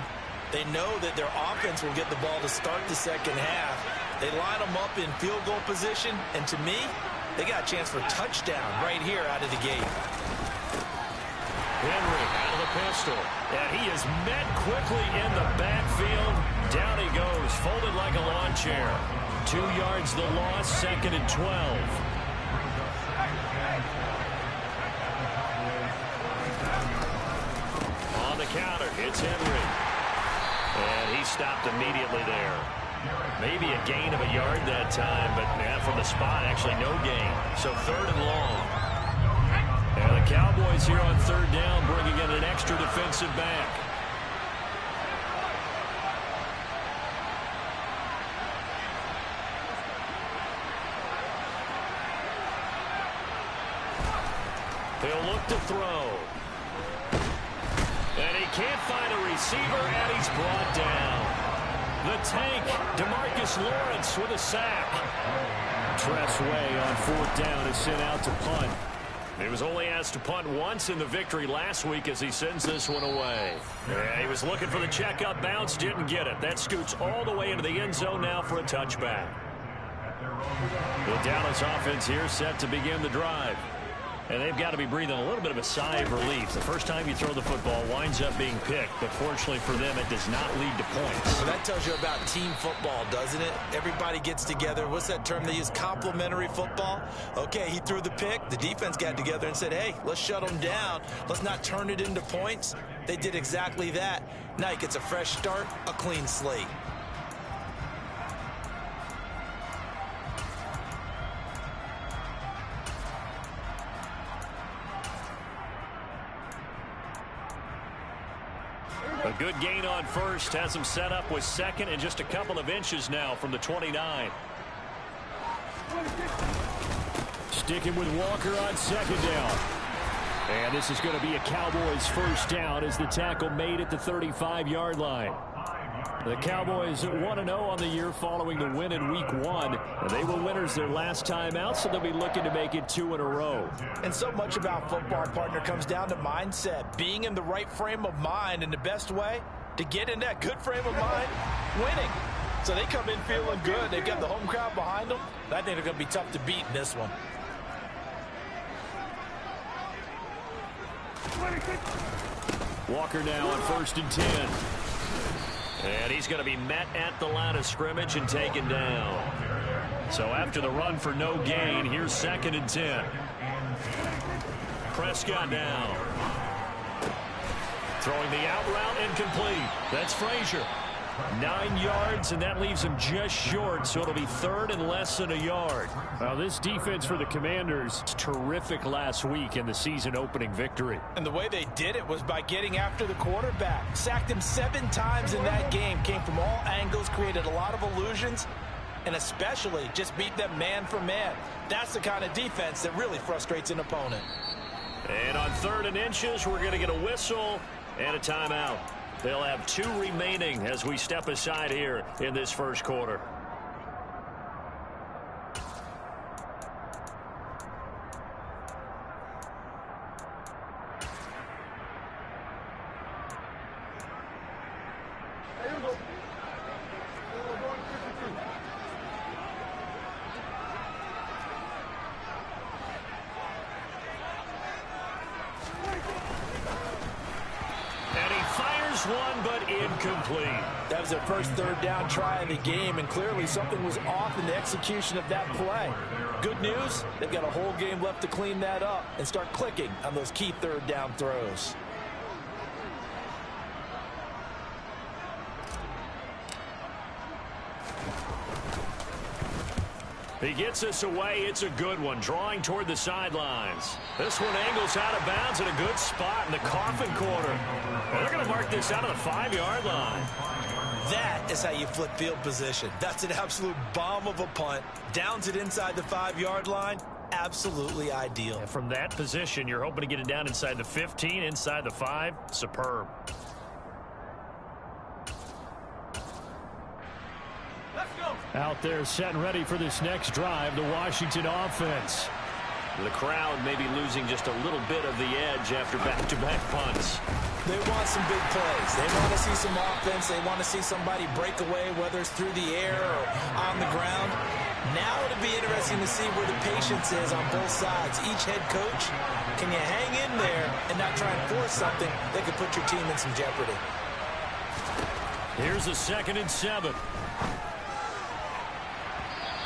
They know that their offense will get the ball to start the second half. They line them up in field goal position. And to me, they got a chance for a touchdown right here out of the gate. Henry out of the pistol. And he is met quickly in the backfield. Down he goes, folded like a lawn chair. 2 yards the loss, 2nd and 12. On the counter, it's Henry. And he stopped immediately there. Maybe a gain of a yard that time, but from the spot, actually no gain. So 3rd and long. And the Cowboys here on 3rd down, bringing in an extra defensive back. He'll look to throw. And he can't find a receiver, and he's brought down. The tank, DeMarcus Lawrence with a sack. Tress Way on 4th down is sent out to punt. He was only asked to punt once in the victory last week as he sends this one away. Yeah, he was looking for the checkup bounce, didn't get it. That scoots all the way into the end zone now for a touchback. The Dallas offense here set to begin the drive. And they've got to be breathing a little bit of a sigh of relief. The first time you throw the football winds up being picked, but fortunately for them, it does not lead to points. Well, that tells you about team football, doesn't it? Everybody gets together. What's that term they use? Complementary football? Okay, he threw the pick. The defense got together and said, hey, let's shut them down. Let's not turn it into points. They did exactly that. Now he gets a fresh start, a clean slate. A good gain on first has him set up with 2nd and just a couple of inches now from the 29. Sticking with Walker on 2nd down. And this is going to be a Cowboys 1st down as the tackle made at the 35-yard line. The Cowboys 1-0 on the year following the win in Week 1. And they were winners their last time out, so they'll be looking to make it 2 in a row. And so much about football, partner, comes down to mindset. Being in the right frame of mind, and the best way to get in that good frame of mind, winning. So they come in feeling good. They've got the home crowd behind them. I think they're going to be tough to beat in this one. Walker now on 1st and 10. And he's going to be met at the line of scrimmage and taken down. So after the run for no gain, here's 2nd and 10. Prescott down. Throwing the out route incomplete. That's Frazier. 9 yards, and that leaves him just short, so it'll be 3rd and less than a yard. Well, this defense for the Commanders, terrific last week in the season-opening victory. And the way they did it was by getting after the quarterback. Sacked him 7 times in that game. Came from all angles, created a lot of illusions. and especially just beat them man for man. That's the kind of defense that really frustrates an opponent. And on 3rd and inches, we're going to get a whistle and a timeout. They'll have 2 remaining as we step aside here in this first quarter. One, but incomplete. That was their first 3rd down try of the game, and clearly something was off in the execution of that play. Good news, they've got a whole game left to clean that up and start clicking on those key 3rd down throws. He gets us away. It's a good one, drawing toward the sidelines. This one angles out of bounds in a good spot in the coffin corner. They're going to mark this out of the 5-yard line. That is how you flip field position. That's an absolute bomb of a punt. Downs it inside the 5-yard line. Absolutely ideal. And from that position, you're hoping to get it down inside the 15, inside the 5. Superb. Out there set and ready for this next drive, the Washington offense. The crowd may be losing just a little bit of the edge after back-to-back punts. They want some big plays. They want to see some offense. They want to see somebody break away, whether it's through the air or on the ground. Now it'll be interesting to see where the patience is on both sides. Each head coach, can you hang in there and not try and force something that could put your team in some jeopardy? Here's a 2nd and 7.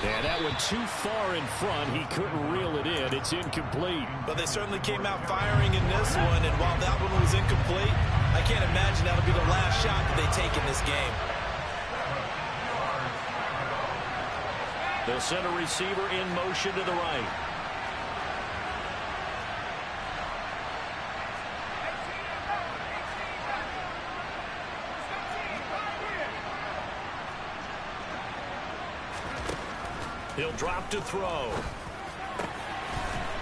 And that went too far in front. He couldn't reel it in. It's incomplete. But they certainly came out firing in this one, and while that one was incomplete, I can't imagine that'll be the last shot that they take in this game. They'll send a receiver in motion to the right. He'll drop to throw.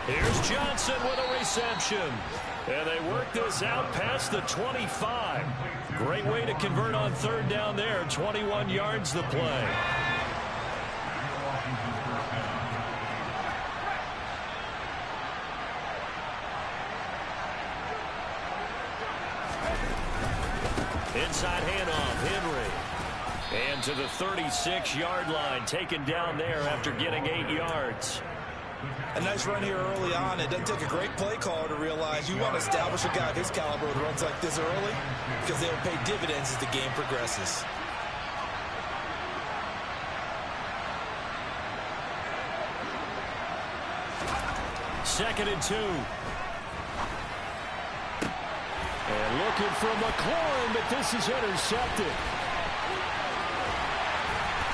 Here's Johnson with a reception. And they work this out past the 25. Great way to convert on 3rd down there. 21 yards the play. Inside handoff, Henry. And to the 36-yard line, taken down there after getting 8 yards. A nice run here early on. It doesn't take a great play caller to realize you want to establish a guy of his caliber with runs like this early because they'll pay dividends as the game progresses. Second and 2. And looking for McLaurin, but this is intercepted.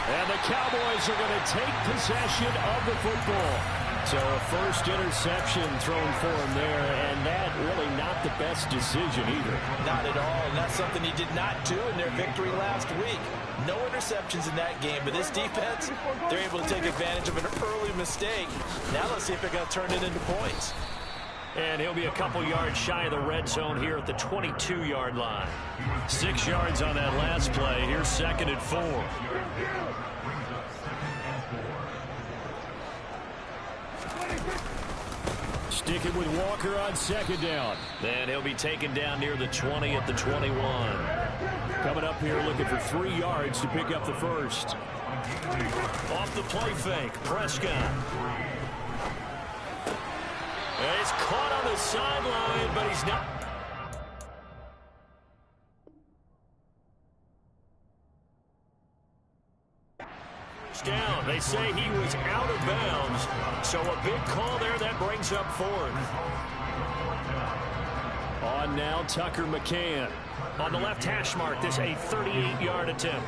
And the Cowboys are going to take possession of the football. So a first interception thrown for him there, and that really not the best decision either. Not at all, and that's something he did not do in their victory last week. No interceptions in that game, but this defense, they're able to take advantage of an early mistake. Now let's see if they're going to turn it into points. And he'll be a couple yards shy of the red zone here at the 22-yard line. 6 yards on that last play. Here's 2nd and 4. Sticking with Walker on 2nd down. Then he'll be taken down near the 20 at the 21. Coming up here looking for 3 yards to pick up the first. Off the play fake, Prescott. He's caught on the sideline, but he's not. Down. They say he was out of bounds, so a big call there that brings up 4th. On now, Tucker McCann. On the left hash mark, this a 38-yard attempt.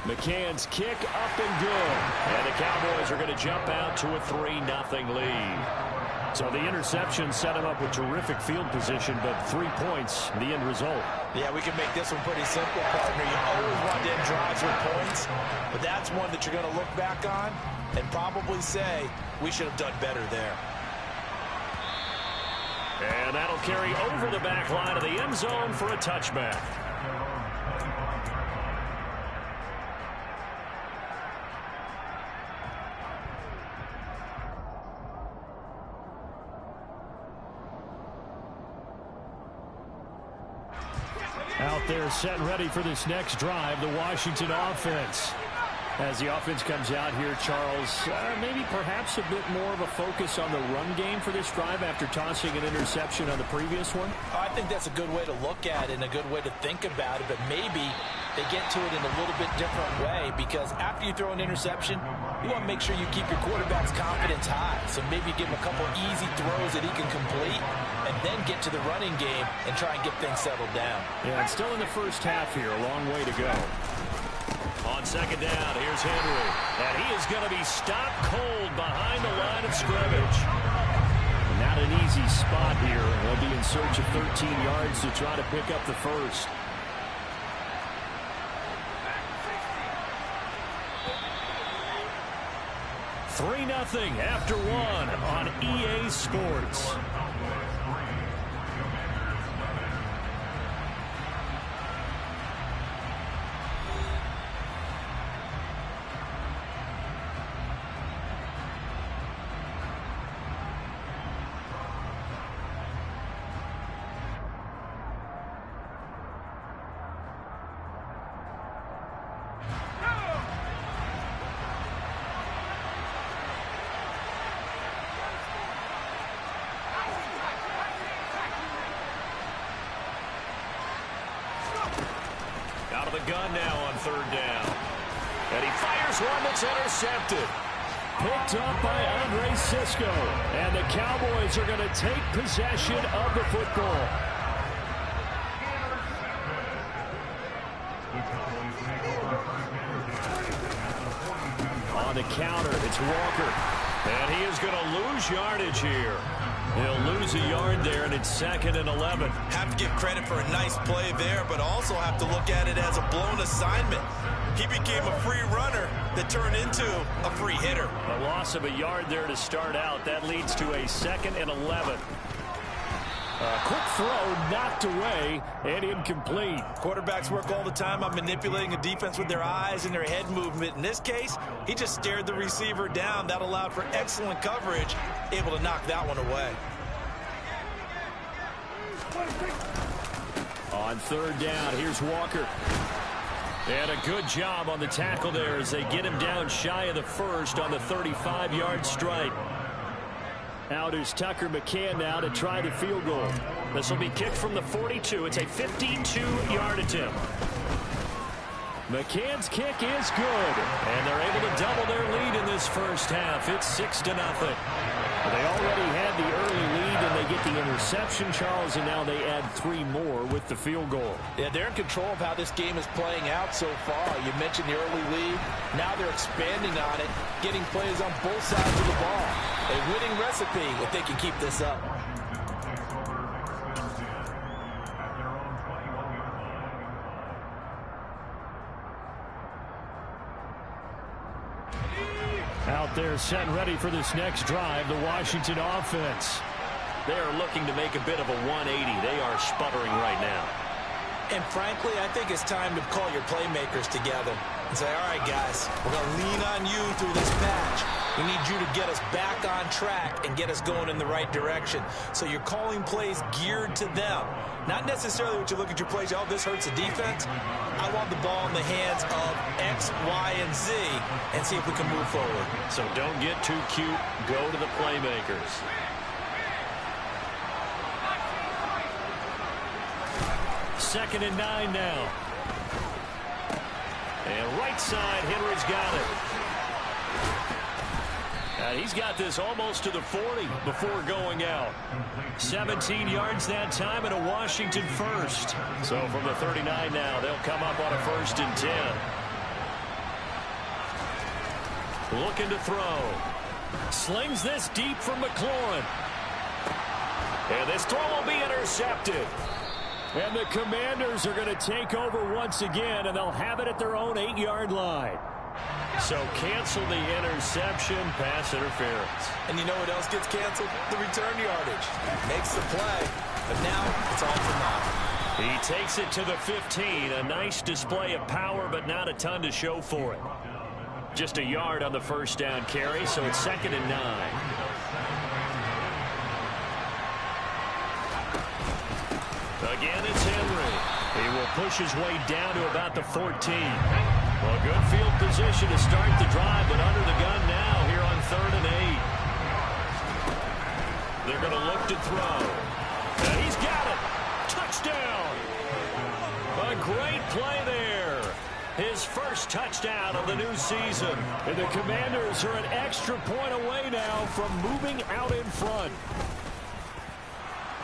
McCann's kick up and good. And the Cowboys are going to jump out to a 3-0 lead. So the interception set him up with terrific field position, but 3 points, the end result. Yeah, we can make this one pretty simple, partner. You always want to end drives with points, but that's one that you're going to look back on and probably say, we should have done better there. And that'll carry over the back line of the end zone for a touchback. Out there set and ready for this next drive, the Washington offense. As the offense comes out here, Charles, maybe perhaps a bit more of a focus on the run game for this drive after tossing an interception on the previous one? I think that's a good way to look at it and a good way to think about it, but maybe they get to it in a little bit different way, because after you throw an interception, you want to make sure you keep your quarterback's confidence high. So maybe give him a couple easy throws that he can complete and then get to the running game and try and get things settled down. Yeah, it's still in the first half here. A long way to go. On second down, here's Henry. And he is going to be stopped cold behind the line of scrimmage. Not an easy spot here. They'll be in search of 13 yards to try to pick up the first. Three 3-0 after one on EA Sports. Out of the gun now on third down. And he fires one that's intercepted. Picked up by Andre Cisco. And the Cowboys are going to take possession of the football. On the counter, it's Walker. And he is going to lose yardage here. He'll lose a yard there, and it's 2nd and 11. Have to give credit for a nice play there, but also have to look at it as a blown assignment. He became a free runner that turned into a free hitter. A loss of a yard there to start out. That leads to a 2nd and 11. A quick throw knocked away and incomplete. Quarterbacks work all the time on manipulating a defense with their eyes and their head movement. In this case, he just stared the receiver down. That allowed for excellent coverage, able to knock that one away. On third down, here's Walker. And a good job on the tackle there as they get him down shy of the first on the 35-yard strike. Out is Tucker McCann now to try the field goal. This will be kicked from the 42. It's a 52-yard attempt. McCann's kick is good. And they're able to double their lead in this first half. It's 6-0. They already had the early lead, and they get the interception, Charles, and now they add 3 more with the field goal. Yeah, they're in control of how this game is playing out so far. You mentioned the early lead. Now they're expanding on it, getting plays on both sides of the ball. A winning recipe if they can keep this up. Out there set and ready for this next drive, the Washington offense. They are looking to make a bit of a 180. They are sputtering right now. And frankly, I think it's time to call your playmakers together and say, all right, guys, we're going to lean on you through this patch. We need you to get us back on track and get us going in the right direction. So you're calling plays geared to them. Not necessarily what you look at your plays, oh, this hurts the defense. I want the ball in the hands of X, Y, and Z and see if we can move forward. So don't get too cute. Go to the playmakers. Second and 9 now. And right side, Henry's got it. And he's got this almost to the 40 before going out. 17 yards that time and a Washington first. So from the 39 now, they'll come up on a 1st and 10. Looking to throw. Slings this deep from McLaurin. And this throw will be intercepted. And the Commanders are going to take over once again, and they'll have it at their own 8-yard line. So cancel the interception, pass interference. And you know what else gets canceled? The return yardage. Makes the play, but now it's all for naught. He takes it to the 15. A nice display of power, but not a ton to show for it. Just a yard on the first down carry, so it's 2nd and 9. Again, it's Henry. He will push his way down to about the 14. Well, good field position to start the drive, but under the gun now here on 3rd and 8. They're going to look to throw. And he's got it. Touchdown. A great play there. His first touchdown of the new season. And the Commanders are an extra point away now from moving out in front.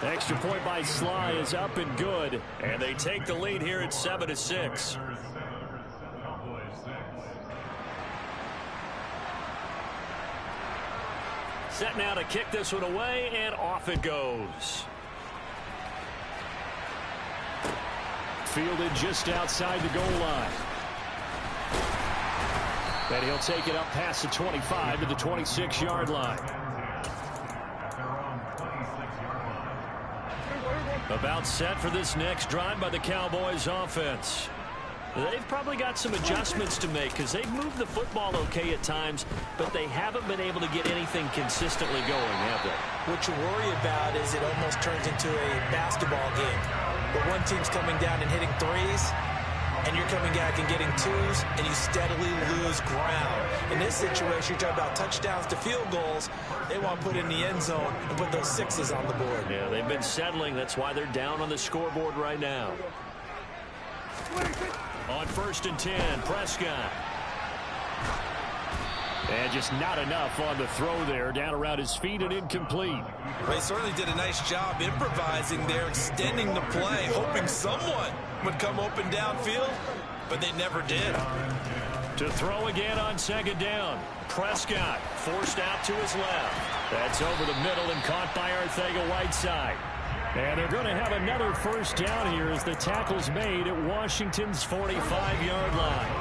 Extra point by Sly is up and good. And they take the lead here at 7-6. Set now to kick this one away, and off it goes. Fielded just outside the goal line. And he'll take it up past the 25 to the 26-yard line. About set for this next drive by the Cowboys offense. They've probably got some adjustments to make because they've moved the football okay at times, but they haven't been able to get anything consistently going, have they? What you worry about is it almost turns into a basketball game where one team's coming down and hitting threes, and you're coming back and getting twos, and you steadily lose ground. In this situation, you're talking about touchdowns to field goals. They want to put in the end zone and put those sixes on the board. Yeah, they've been settling. That's why they're down on the scoreboard right now. On 1st and 10, Prescott. And just not enough on the throw there. Down around his feet and incomplete. Well, he certainly did a nice job improvising there, extending the play, hoping someone would come open downfield, but they never did. To throw again on 2nd down. Prescott forced out to his left. That's over the middle and caught by Arcega-Whiteside. And they're going to have another first down here as the tackle's made at Washington's 45-yard line.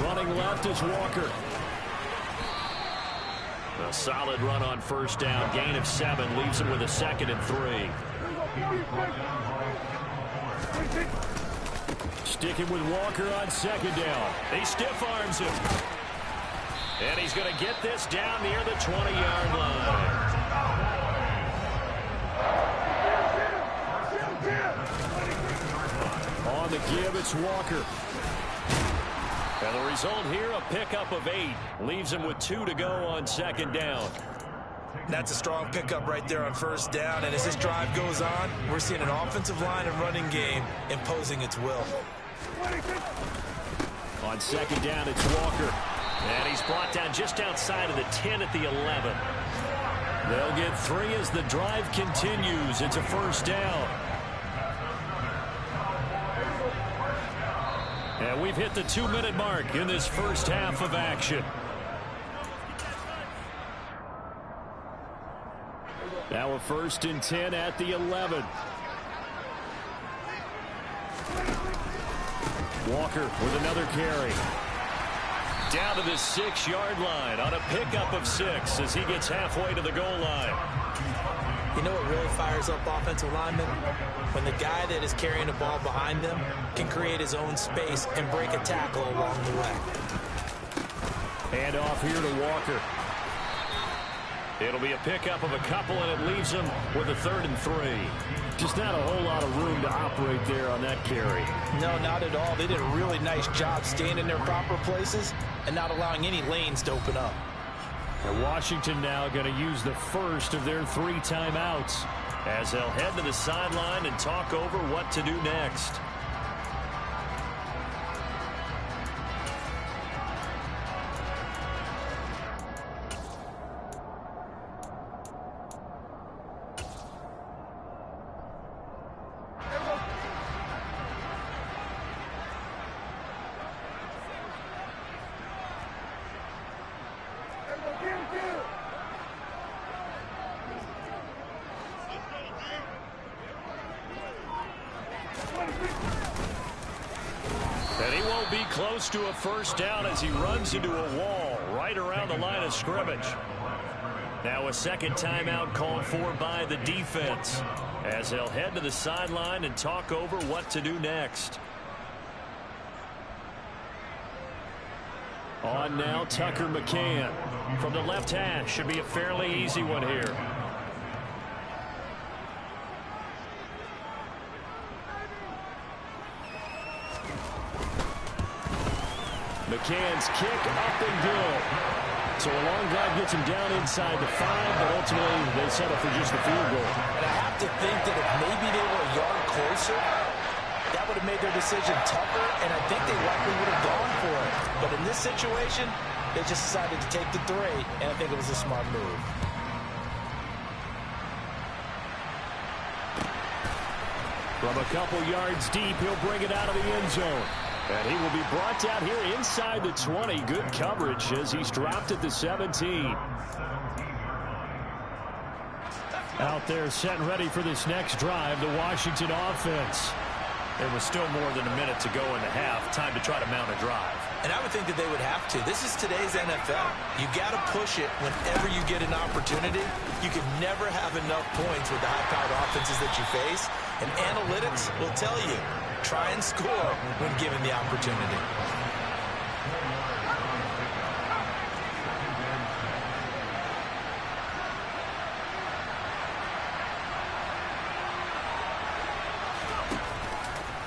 Running left is Walker. A solid run on 1st down. Gain of 7 leaves him with a 2nd and 3. Sticking with Walker on 2nd down. He stiff arms him. And he's going to get this down near the 20-yard line. On the give, it's Walker. And the result here, a pickup of 8. Leaves him with 2 to go on 2nd down. That's a strong pickup right there on 1st down. And as this drive goes on, we're seeing an offensive line and running game imposing its will. On 2nd down, it's Walker. And he's brought down just outside of the 10 at the 11. They'll get 3 as the drive continues. It's a 1st down. And we've hit the 2-minute mark in this first half of action. Now a 1st and 10 at the 11. Walker with another carry. Down to the 6-yard line on a pickup of 6 as he gets halfway to the goal line. You know what really fires up offensive linemen? When the guy that is carrying the ball behind them can create his own space and break a tackle along the way. Hand off here to Walker. It'll be a pickup of a couple, and it leaves him with a 3rd and 3. Just not a whole lot of room to operate there on that carry. No, not at all. They did a really nice job staying in their proper places and not allowing any lanes to open up. And Washington now going to use the first of their 3 timeouts as they'll head to the sideline and talk over what to do next. to be close to a first down as he runs into a wall right around the line of scrimmage. Now a second timeout called for by the defense as they'll head to the sideline and talk over what to do next. On now, Tucker McCann from the left hash. Should be a fairly easy one here. McCann's kick up and good. So a long drive gets him down inside the 5, but ultimately they settle for just the field goal. And I have to think that if maybe they were a yard closer, that would have made their decision tougher, and I think they likely would have gone for it. But in this situation, they just decided to take the 3, and I think it was a smart move. From a couple yards deep, he'll bring it out of the end zone. And he will be brought down here inside the 20. Good coverage as he's dropped at the 17. Out there set and ready for this next drive, the Washington offense. There was still more than a minute to go in the half. Time to try to mount a drive. And I would think that they would have to. This is today's NFL. You got to push it whenever you get an opportunity. You can never have enough points with the high-powered offenses that you face. And analytics will tell you, try and score when given the opportunity.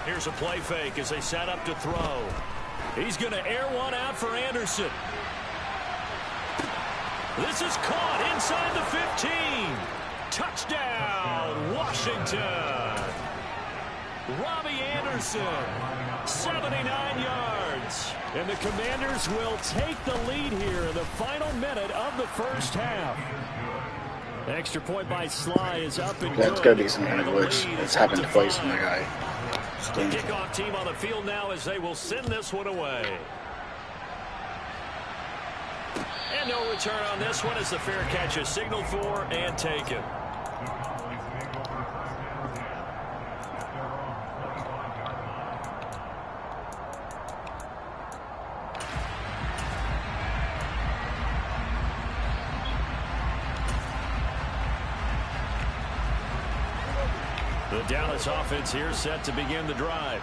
Here's a play fake as they set up to throw. He's going to air one out for Anderson. This is caught inside the 15. Touchdown, Washington. Robbie Anderson, 79 yards. And the Commanders will take the lead here in the final minute of the first half. Extra point by Sly is up and good. That's got to be some kind of glitch. It's happened twice to my guy. The kickoff team on the field now as they will send this one away. And no return on this one as the fair catch is signaled for and taken. The Dallas offense here set to begin the drive.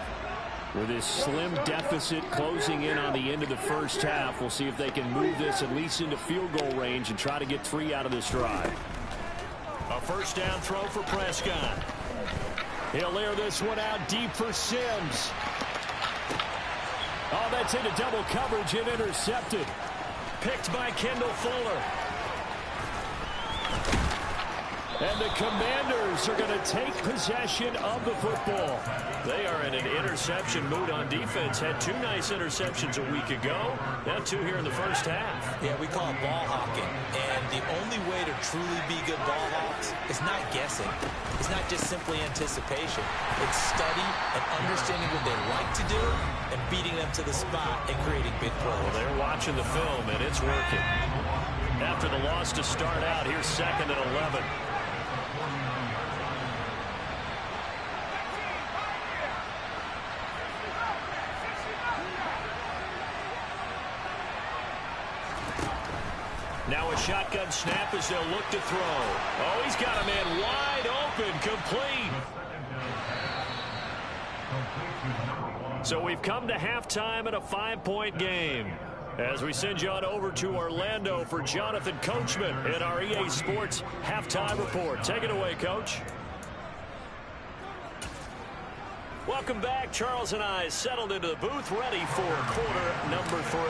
With this slim deficit closing in on the end of the first half, we'll see if they can move this at least into field goal range and try to get 3 out of this drive. A first down throw for Prescott. He'll air this one out deep for Sims. Oh, that's into double coverage and intercepted. Picked by Kendall Fuller. And the Commanders are going to take possession of the football. They are in an interception mood on defense. Had 2 nice interceptions a week ago. Now 2 here in the first half. Yeah, we call it ball hawking. And the only way to truly be good ball hawks is not guessing. It's not just simply anticipation. It's study and understanding what they like to do and beating them to the spot and creating big plays. Well, they're watching the film, and it's working. After the loss to start out, here's 2nd and 11. Now a shotgun snap as they'll look to throw. Oh, he's got a man wide open, complete. So we've come to halftime in a 5-point game. As we send you on over to Orlando for Jonathan Coachman in our EA Sports Halftime Report. Take it away, Coach. Welcome back. Charles and I settled into the booth, ready for quarter number 3.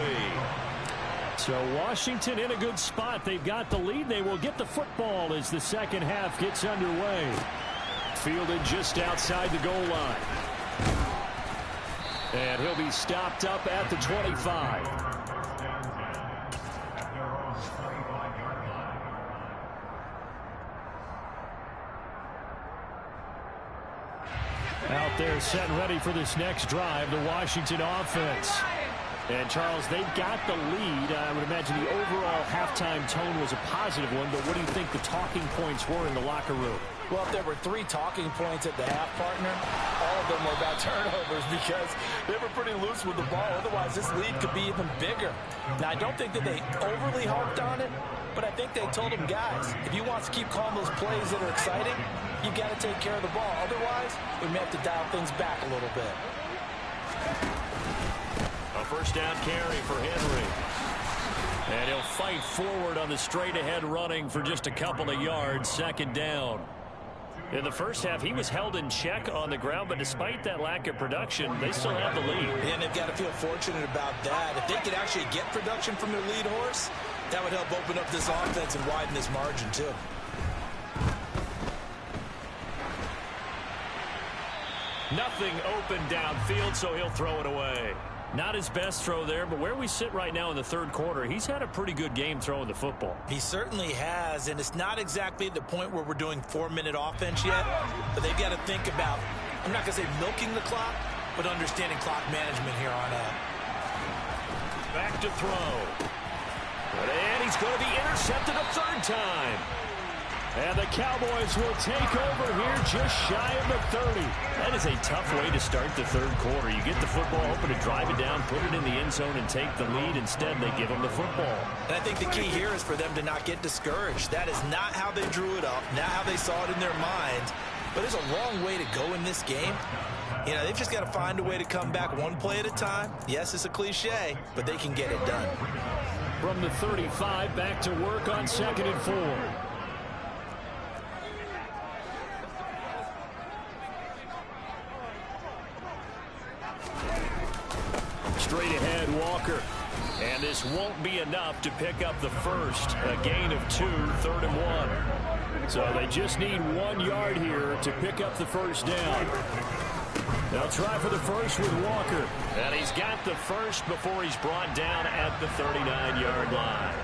So Washington in a good spot. They've got the lead. They will get the football as the second half gets underway. Fielded just outside the goal line. And he'll be stopped up at the 25. Out there set and ready for this next drive, the Washington offense. And, Charles, they've got the lead. I would imagine the overall halftime tone was a positive one, but what do you think the talking points were in the locker room? Well, if there were 3 talking points at the half, partner, all of them were about turnovers because they were pretty loose with the ball. Otherwise, this lead could be even bigger. Now, I don't think that they overly harped on it, but I think they told them, guys, if you want to keep calling those plays that are exciting, you got to take care of the ball. Otherwise, we may have to dial things back a little bit. A first down carry for Henry. And he'll fight forward on the straight-ahead running for just a couple of yards, second down. In the first half, he was held in check on the ground, but despite that lack of production, they still have the lead. And they've got to feel fortunate about that. If they could actually get production from their lead horse, that would help open up this offense and widen this margin, too. Nothing open downfield, so he'll throw it away. Not his best throw there, but where we sit right now in the third quarter, he's had a pretty good game throwing the football. He certainly has, and it's not exactly at the point where we're doing 4-minute offense yet, but they've got to think about, I'm not going to say milking the clock, but understanding clock management here on out. Back to throw. And he's going to be intercepted a third time. And the Cowboys will take over here just shy of the 30. That is a tough way to start the third quarter. You get the football, hoping to drive it down, put it in the end zone, and take the lead. Instead, they give them the football. And I think the key here is for them to not get discouraged. That is not how they drew it up, not how they saw it in their minds. But there's a long way to go in this game. You know, they've just got to find a way to come back one play at a time. Yes, it's a cliche, but they can get it done. From the 35, back to work on 2nd and 4. Straight ahead, Walker. And this won't be enough to pick up the first. A gain of 2, 3rd and 1. So they just need 1 yard here to pick up the first down. They'll try for the first with Walker. And he's got the first before he's brought down at the 39-yard line.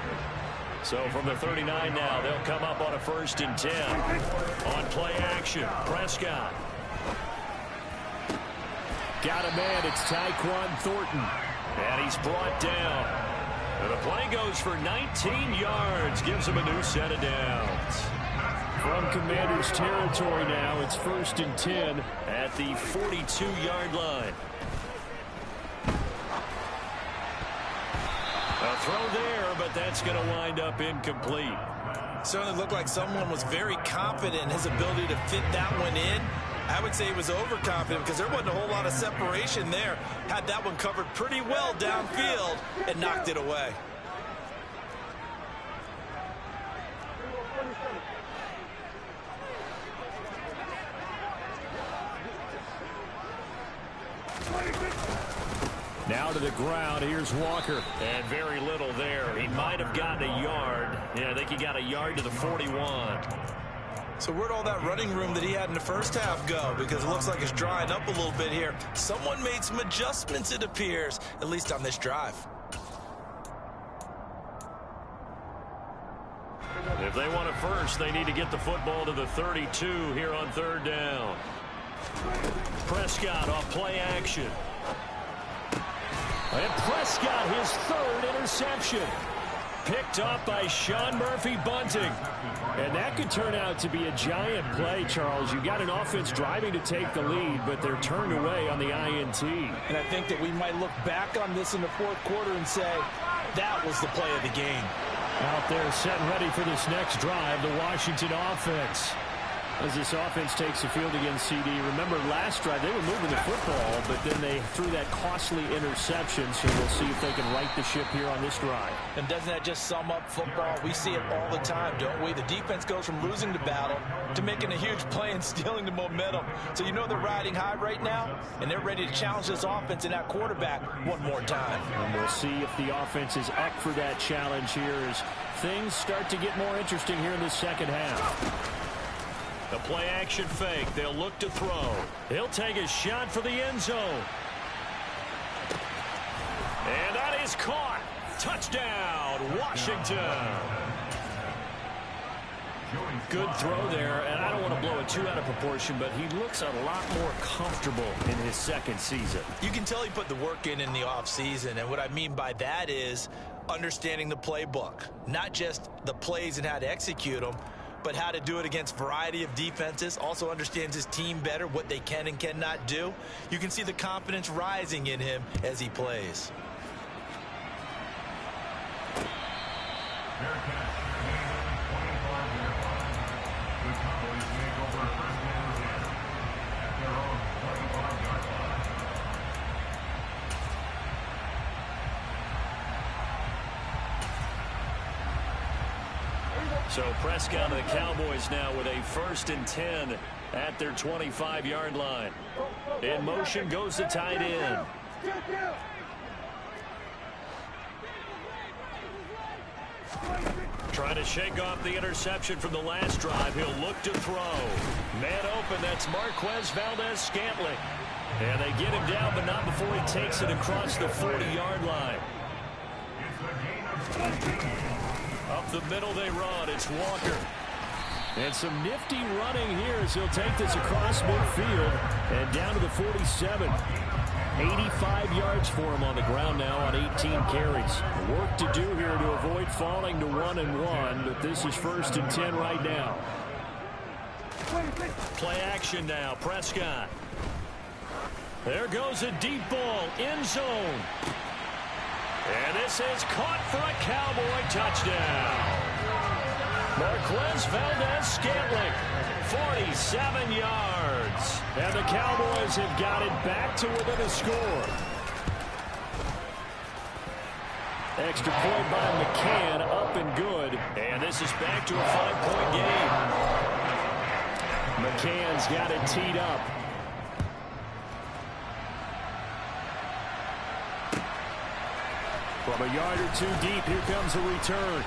So from the 39 now, they'll come up on a 1st and 10. On play action, Prescott. Got a man, it's Tyquan Thornton. And he's brought down. And the play goes for 19 yards. Gives him a new set of downs. From Commanders territory now, it's 1st and 10 at the 42-yard line. A throw there, but that's going to wind up incomplete. Certainly looked like someone was very confident in his ability to fit that one in. I would say he was overconfident because there wasn't a whole lot of separation there. Had that one covered pretty well downfield and knocked it away. Now to the ground. Here's Walker. And very little there. He might have gotten a yard. Yeah, I think he got a yard to the 41. So where'd all that running room that he had in the first half go? Because it looks like it's drying up a little bit here. Someone made some adjustments, it appears, at least on this drive. If they want a first, they need to get the football to the 32 here on 3rd down. Prescott off play action. And Prescott, his 3rd interception. Picked up by Sean Murphy-Bunting. And that could turn out to be a giant play, Charles. You've got an offense driving to take the lead, but they're turned away on the INT. And I think that we might look back on this in the 4th quarter and say, that was the play of the game. Out there set and ready for this next drive, the Washington offense. As this offense takes the field against CD. Remember last drive, they were moving the football, but then they threw that costly interception, so we'll see if they can right the ship here on this drive. And doesn't that just sum up football? We see it all the time, don't we? The defense goes from losing the battle to making a huge play and stealing the momentum. So you know they're riding high right now, and they're ready to challenge this offense and that quarterback one more time. And we'll see if the offense is up for that challenge here as things start to get more interesting here in the second half. The play action fake. They'll look to throw. He'll take a shot for the end zone. And that is caught. Touchdown, Washington. Good throw there, and I don't want to blow it too out of proportion, but he looks a lot more comfortable in his 2nd season. You can tell he put the work in the offseason, and what I mean by that is understanding the playbook. Not just the plays and how to execute them, but how to do it against a variety of defenses. Also understands his team better, what they can and cannot do. You can see the confidence rising in him as he plays. So Prescott and the Cowboys now with a 1st and 10 at their 25-yard line. In motion goes the tight end. Trying to shake off the interception from the last drive. He'll look to throw. Man open, that's Marquez Valdes-Scantling. And they get him down, but not before he takes it across the 40-yard line. Up the middle they run. It's Walker. And some nifty running here as he'll take this across midfield and down to the 47. 85 yards for him on the ground now on 18 carries. Work to do here to avoid falling to 1-1, but this is 1st and 10 right now. Play action now. Prescott. There goes a deep ball. End zone. And this is caught for a Cowboy touchdown. Marquez Valdes-Scantling, 47 yards. And the Cowboys have got it back to within a score. Extra point by McCann, up and good. And this is back to a 5-point game. McCann's got it teed up. From a yard or two deep, here comes a return.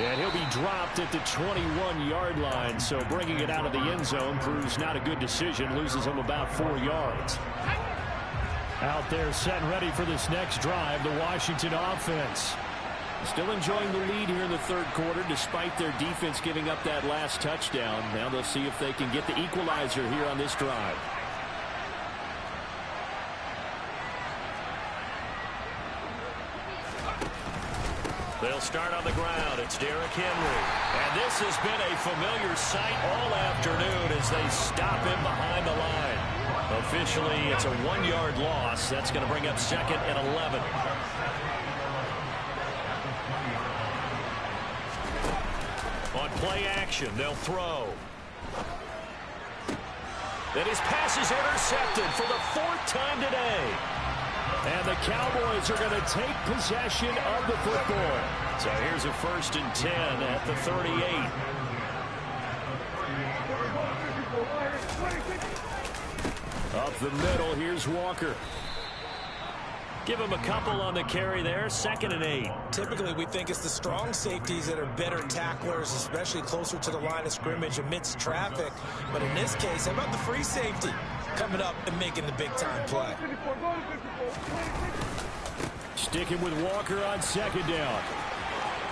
And he'll be dropped at the 21-yard line, so bringing it out of the end zone proves not a good decision. Loses him about 4 yards. Out there set and ready for this next drive, the Washington offense. Still enjoying the lead here in the 3rd quarter, despite their defense giving up that last touchdown. Now they'll see if they can get the equalizer here on this drive. They'll start on the ground. It's Derrick Henry. And this has been a familiar sight all afternoon as they stop him behind the line. Officially, it's a 1-yard loss. That's going to bring up 2nd and 11. On play action, they'll throw. And his pass is intercepted for the 4th time today. And the Cowboys are going to take possession of the football. So here's a 1st and 10 at the 38. Up the middle, here's Walker. Give him a couple on the carry there, 2nd and 8. Typically, we think it's the strong safeties that are better tacklers, especially closer to the line of scrimmage amidst traffic. But in this case, how about the free safety coming up and making the big-time play? Sticking with Walker on 2nd down.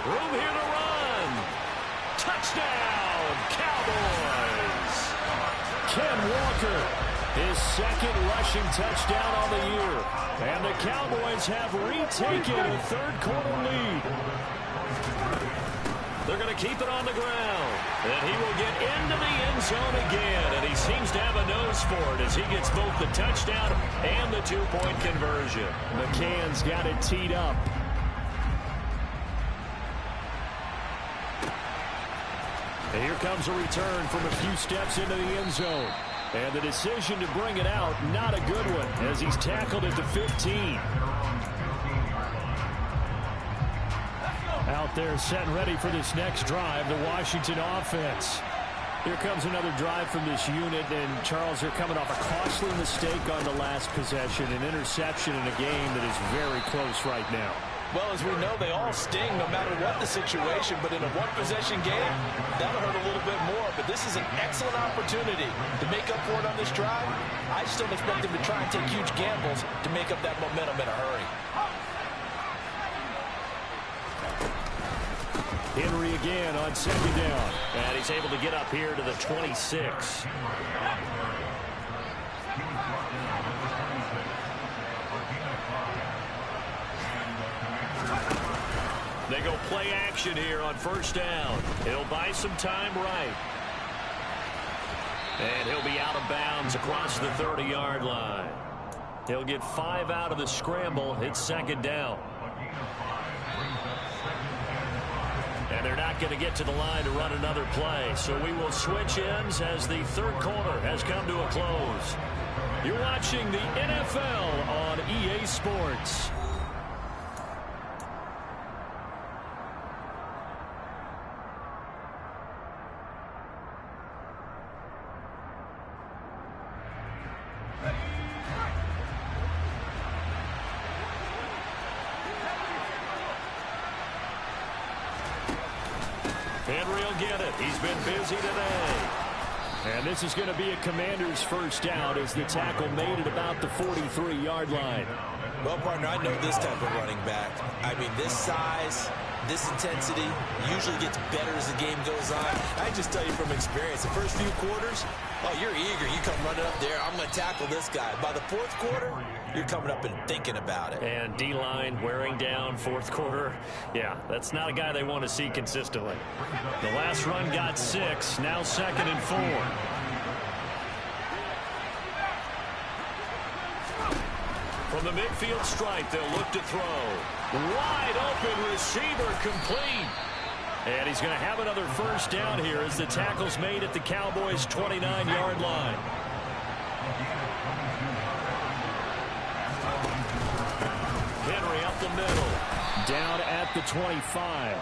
Room here to run. Touchdown, Cowboys. Ken Walker, his 2nd rushing touchdown on the year. And the Cowboys have retaken a 3rd quarter lead. They're going to keep it on the ground. And he will get into the end zone again. And he seems to have a nose for it as he gets both the touchdown and the 2-point conversion. McCann's got it teed up. And here comes a return from a few steps into the end zone. And the decision to bring it out, not a good one, as he's tackled at the 15. Out there set and ready for this next drive, the Washington offense. Here comes another drive from this unit, and Charles, they're coming off a costly mistake on the last possession, an interception in a game that is very close right now. Well, as we know, they all sting no matter what the situation, but in a one-possession game, that'll hurt a little bit more. But this is an excellent opportunity to make up for it on this drive. I just don't expect them to try and take huge gambles to make up that momentum in a hurry. Henry again on 2nd down. And he's able to get up here to the 26. They go play action here on first down. It'll buy some time right. And he'll be out of bounds across the 30-yard line. He'll get 5 out of the scramble. It's second down. And they're not going to get to the line to run another play. So we will switch ends as the third quarter has come to a close. You're watching the NFL on EA Sports. Henry will get it. He's been busy today. And this is going to be a Commander's first down as the tackle made it about the 43-yard line. Well, partner, I know this type of running back. I mean, this size, this intensity usually gets better as the game goes on. I just tell you from experience, the first few quarters, oh, you're eager. You come running up there, I'm going to tackle this guy. By the fourth quarter, you're coming up and thinking about it. And D-line wearing down fourth quarter. Yeah, that's not a guy they want to see consistently. The last run got 6, now 2nd and 4. From the midfield stripe, they'll look to throw. Wide open receiver complete. And he's going to have another first down here as the tackle's made at the Cowboys' 29-yard line. Henry up the middle. Down at the 25.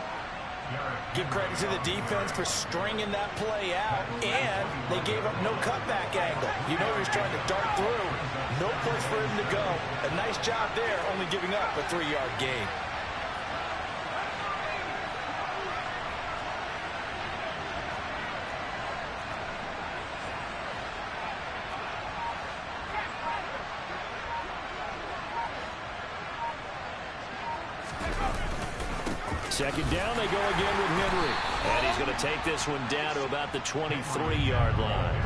Give credit to the defense for stringing that play out, and they gave up no cutback angle. You know he was trying to dart through. No place for him to go. A nice job there, only giving up a 3-yard gain. Second down, they go again with Henry. And he's going to take this one down to about the 23-yard line.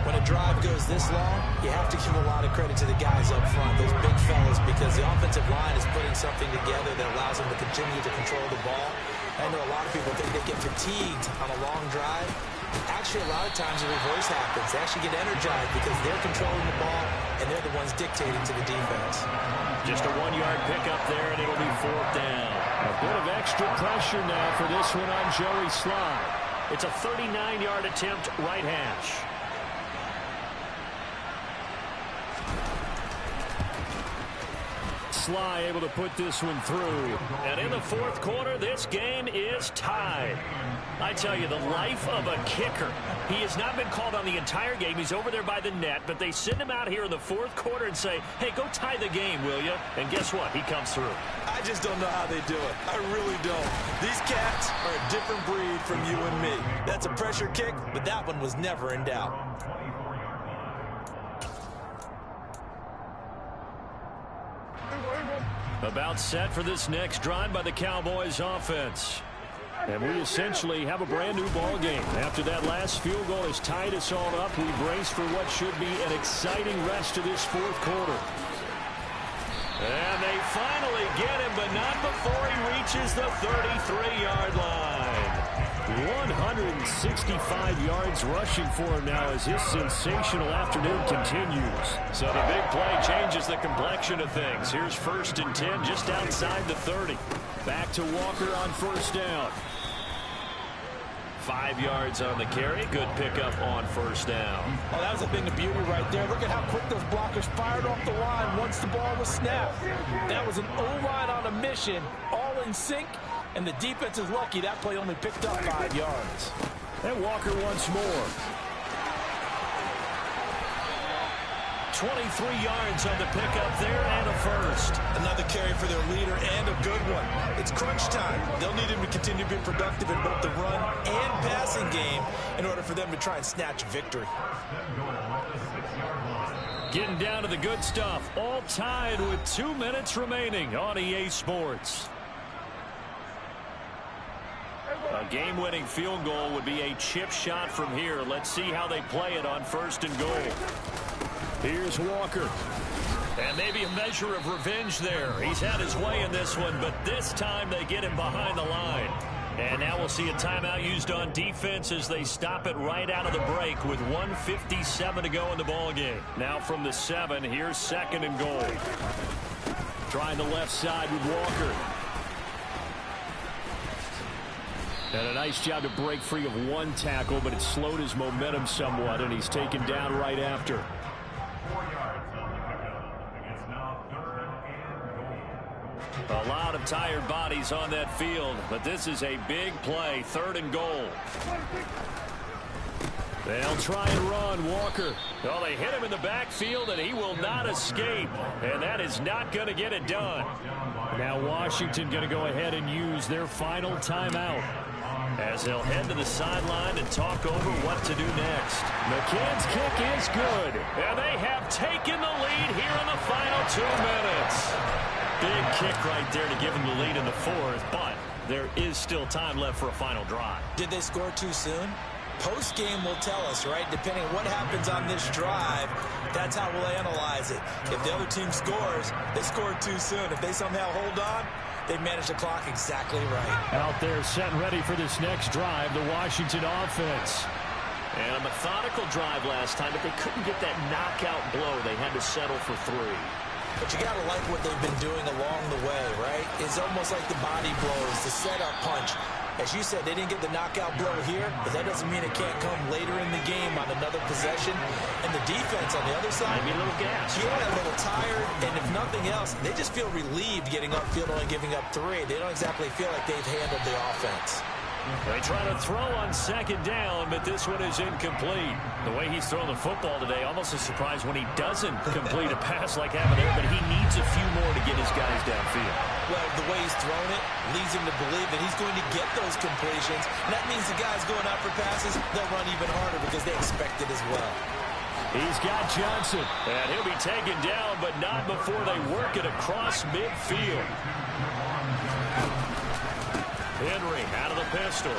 When a drive goes this long, you have to give a lot of credit to the guys up front, those big fellas, because the offensive line is putting something together that allows them to continue to control the ball. I know a lot of people think they get fatigued on a long drive. Actually, a lot of times the reverse happens. They actually get energized because they're controlling the ball, and they're the ones dictating to the defense. Just a 1-yard pickup there, and it'll be 4th down. A bit of extra pressure now for this one on Joey Slye. It's a 39-yard attempt right hash. Slye able to put this one through. And in the fourth quarter, this game is tied. I tell you, the life of a kicker. He has not been called on the entire game. He's over there by the net, but they send him out here in the fourth quarter and say, hey, go tie the game, will you? And guess what? He comes through. I just don't know how they do it. I really don't. These cats are a different breed from you and me. That's a pressure kick, but that one was never in doubt. About set for this next drive by the Cowboys offense. And we essentially have a brand new ball game. After that last field goal has tied us all up, we brace for what should be an exciting rest of this fourth quarter. And they finally get him, but not before he reaches the 33-yard line. 165 yards rushing for him now as his sensational afternoon continues. So the big play changes the complexion of things. Here's 1st and 10 just outside the 30. Back to Walker on first down. 5 yards on the carry. Good pickup on first down. Oh, that was a thing of beauty right there. Look at how quick those blockers fired off the line once the ball was snapped. That was an O-line on a mission, all in sync, and the defense is lucky that play only picked up 5 yards. And Walker once more. 23 yards on the pickup there and a first. Another carry for their leader and a good one. It's crunch time. They'll need him to continue being productive in both the run and passing game in order for them to try and snatch victory. Getting down to the good stuff. All tied with 2 minutes remaining on EA Sports. A game-winning field goal would be a chip shot from here. Let's see how they play it on 1st and goal. Here's Walker. And maybe a measure of revenge there. He's had his way in this one, but this time they get him behind the line. And now we'll see a timeout used on defense as they stop it right out of the break with 1:57 to go in the ballgame. Now from the 7, here's 2nd and goal. Trying the left side with Walker. And a nice job to break free of one tackle, but it slowed his momentum somewhat, and he's taken down right after. A lot of tired bodies on that field, but this is a big play. 3rd and goal. They'll try and run. Walker. Oh, they hit him in the backfield, and he will not escape. And that is not going to get it done. Now Washington going to go ahead and use their final timeout, as they'll head to the sideline and talk over what to do next. McCann's kick is good. And they have taken the lead here in the final 2 minutes. Big kick right there to give them the lead in the 4th, but there is still time left for a final drive. Did they score too soon? Post-game will tell us, right? Depending on what happens on this drive, that's how we'll analyze it. If the other team scores, they scored too soon. If they somehow hold on, they manage the clock exactly right. Out there set ready for this next drive, the Washington offense. And a methodical drive last time, but they couldn't get that knockout blow. They had to settle for 3. But you got to like what they've been doing along the way, right? It's almost like the body blows, the setup punch. As you said, they didn't get the knockout blow here, but that doesn't mean it can't come later in the game on another possession. And the defense on the other side, maybe a little gas. Yeah, a little tired, and if nothing else, they just feel relieved getting upfield only giving up 3. They don't exactly feel like they've handled the offense. They try to throw on 2nd down, but this one is incomplete. The way he's thrown the football today, almost a surprise when he doesn't complete a pass like having there, but he needs a few more to get his guys downfield. Well, the way he's thrown it leads him to believe that he's going to get those completions. And that means the guys going out for passes, they'll run even harder because they expect it as well. He's got Johnson. And he'll be taken down, but not before they work it across midfield. Henry out of the pistol.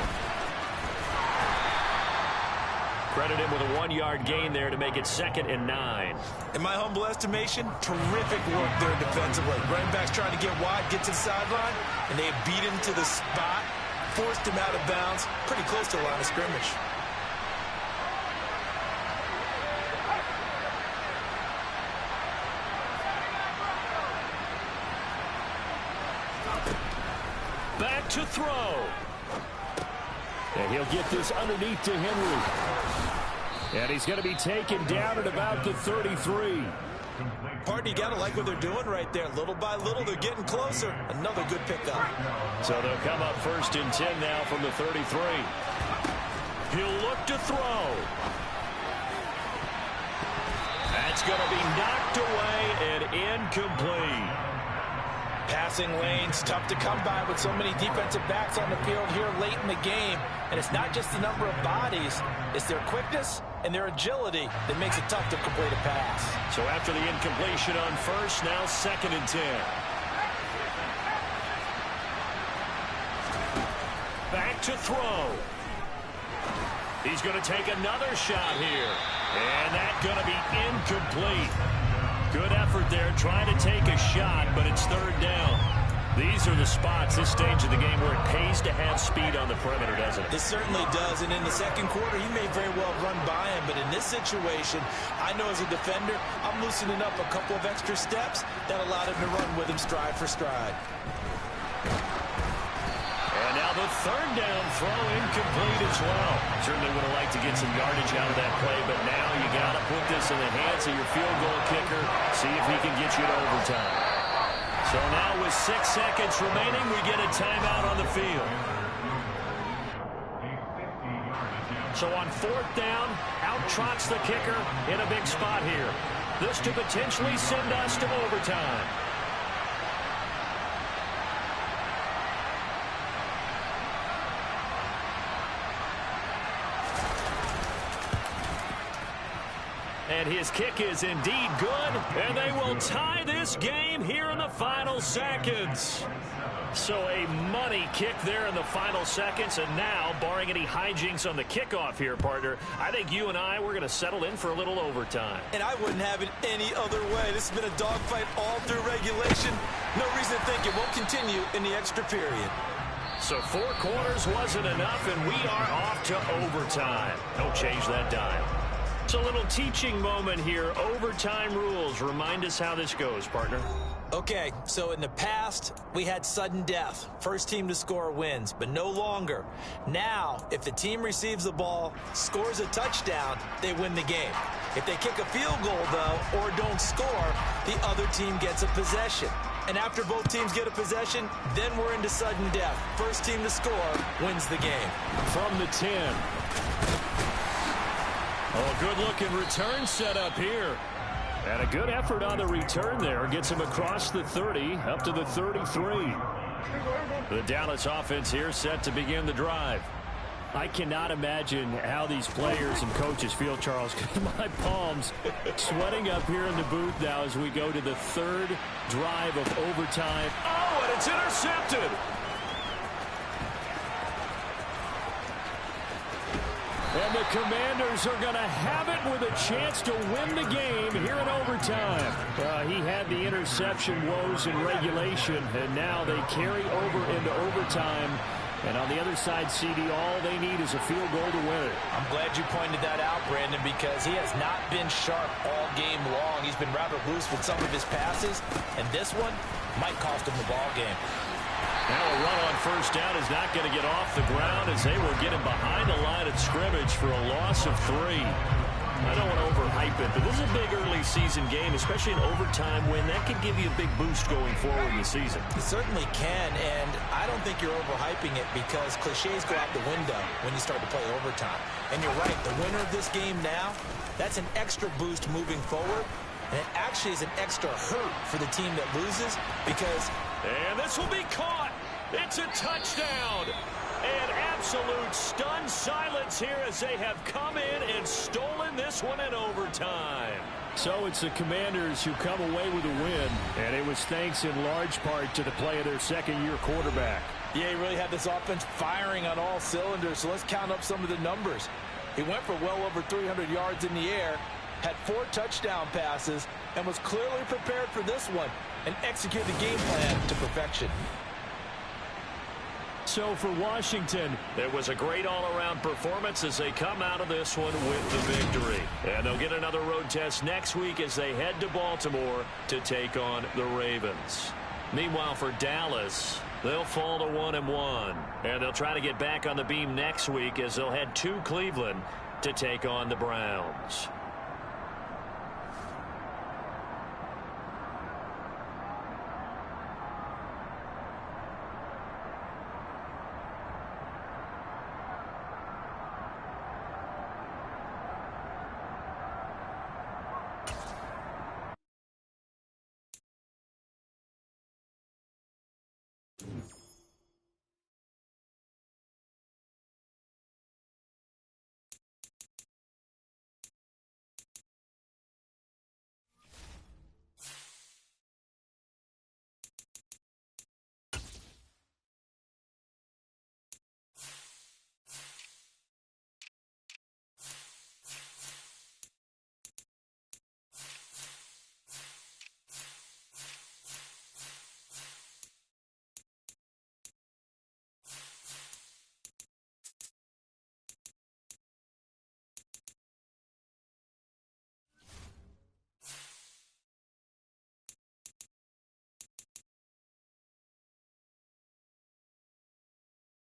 Credit him with a 1-yard gain there to make it 2nd and 9. In my humble estimation, terrific work there defensively. Running back's trying to get wide, get to the sideline, and they beat him to the spot, forced him out of bounds, pretty close to the line of scrimmage. Back to throw. And he'll get this underneath to Henry. And he's going to be taken down at about the 33. Partner, you got to like what they're doing right there. Little by little, they're getting closer. Another good pickup. So they'll come up 1st and 10 now from the 33. He'll look to throw. That's going to be knocked away and incomplete. Passing lanes, tough to come by with so many defensive backs on the field here late in the game. And it's not just the number of bodies, it's their quickness and their agility that makes it tough to complete a pass. So after the incompletion on 1st, now 2nd and 10. Back to throw. He's going to take another shot here. And that's going to be incomplete. Good effort there, trying to take a shot, but it's 3rd down. These are the spots, this stage of the game, where it pays to have speed on the perimeter, doesn't it? It certainly does, and in the 2nd quarter, he may very well run by him, but in this situation, I know as a defender, I'm loosening up a couple of extra steps that allowed him to run with him stride for stride. And now the 3rd down throw incomplete as well. Certainly would have liked to get some yardage out of that play, but now you got to put this in the hands of your field goal kicker, see if he can get you to overtime. So now with 6 seconds remaining, we get a timeout on the field. So on 4th down, out trots the kicker in a big spot here. This to potentially send us to overtime. And his kick is indeed good, and they will tie this game here in the final seconds. So a money kick there in the final seconds, and now, barring any hijinks on the kickoff here, partner, I think you and I, we're going to settle in for a little overtime. And I wouldn't have it any other way. This has been a dogfight all through regulation. No reason to think it won't continue in the extra period. So 4 quarters wasn't enough, and we are off to overtime. Don't change that dime. It's a little teaching moment here. Overtime rules. Remind us how this goes, partner. Okay, so in the past, we had sudden death. First team to score wins, but no longer. Now, if the team receives the ball, scores a touchdown, they win the game. If they kick a field goal, though, or don't score, the other team gets a possession. And after both teams get a possession, then we're into sudden death. First team to score wins the game. From the 10. Oh, good-looking return set up here. And a good effort on the return there. Gets him across the 30, up to the 33. The Dallas offense here set to begin the drive. I cannot imagine how these players and coaches feel, Charles. My palms sweating up here in the booth now as we go to the 3rd drive of overtime. Oh, and it's intercepted. And the Commanders are going to have it with a chance to win the game here in overtime. He had the interception woes in regulation, and now they carry over into overtime. And on the other side, CD, all they need is a field goal to win it. I'm glad you pointed that out, Brandon, because he has not been sharp all game long. He's been rather loose with some of his passes, and this one might cost him the ball game. Now a run on first down is not going to get off the ground as they will get him behind the line of scrimmage for a loss of 3. I don't want to overhype it, but this is a big early season game, especially an overtime win. That could give you a big boost going forward in the season. It certainly can, and I don't think you're overhyping it because cliches go out the window when you start to play overtime. And you're right, the winner of this game now, that's an extra boost moving forward, and it actually is an extra hurt for the team that loses because... And this will be caught. It's a touchdown. And absolute stunned silence here as they have come in and stolen this one in overtime. So it's the Commanders who come away with a win, and it was thanks in large part to the play of their second-year quarterback. Yeah, he really had this offense firing on all cylinders, so let's count up some of the numbers. He went for well over 300 yards in the air, had 4 touchdown passes, and was clearly prepared for this one and executed the game plan to perfection. So for Washington, it was a great all-around performance as they come out of this one with the victory. And they'll get another road test next week as they head to Baltimore to take on the Ravens. Meanwhile, for Dallas, they'll fall to 1-1. And they'll try to get back on the beam next week as they'll head to Cleveland to take on the Browns.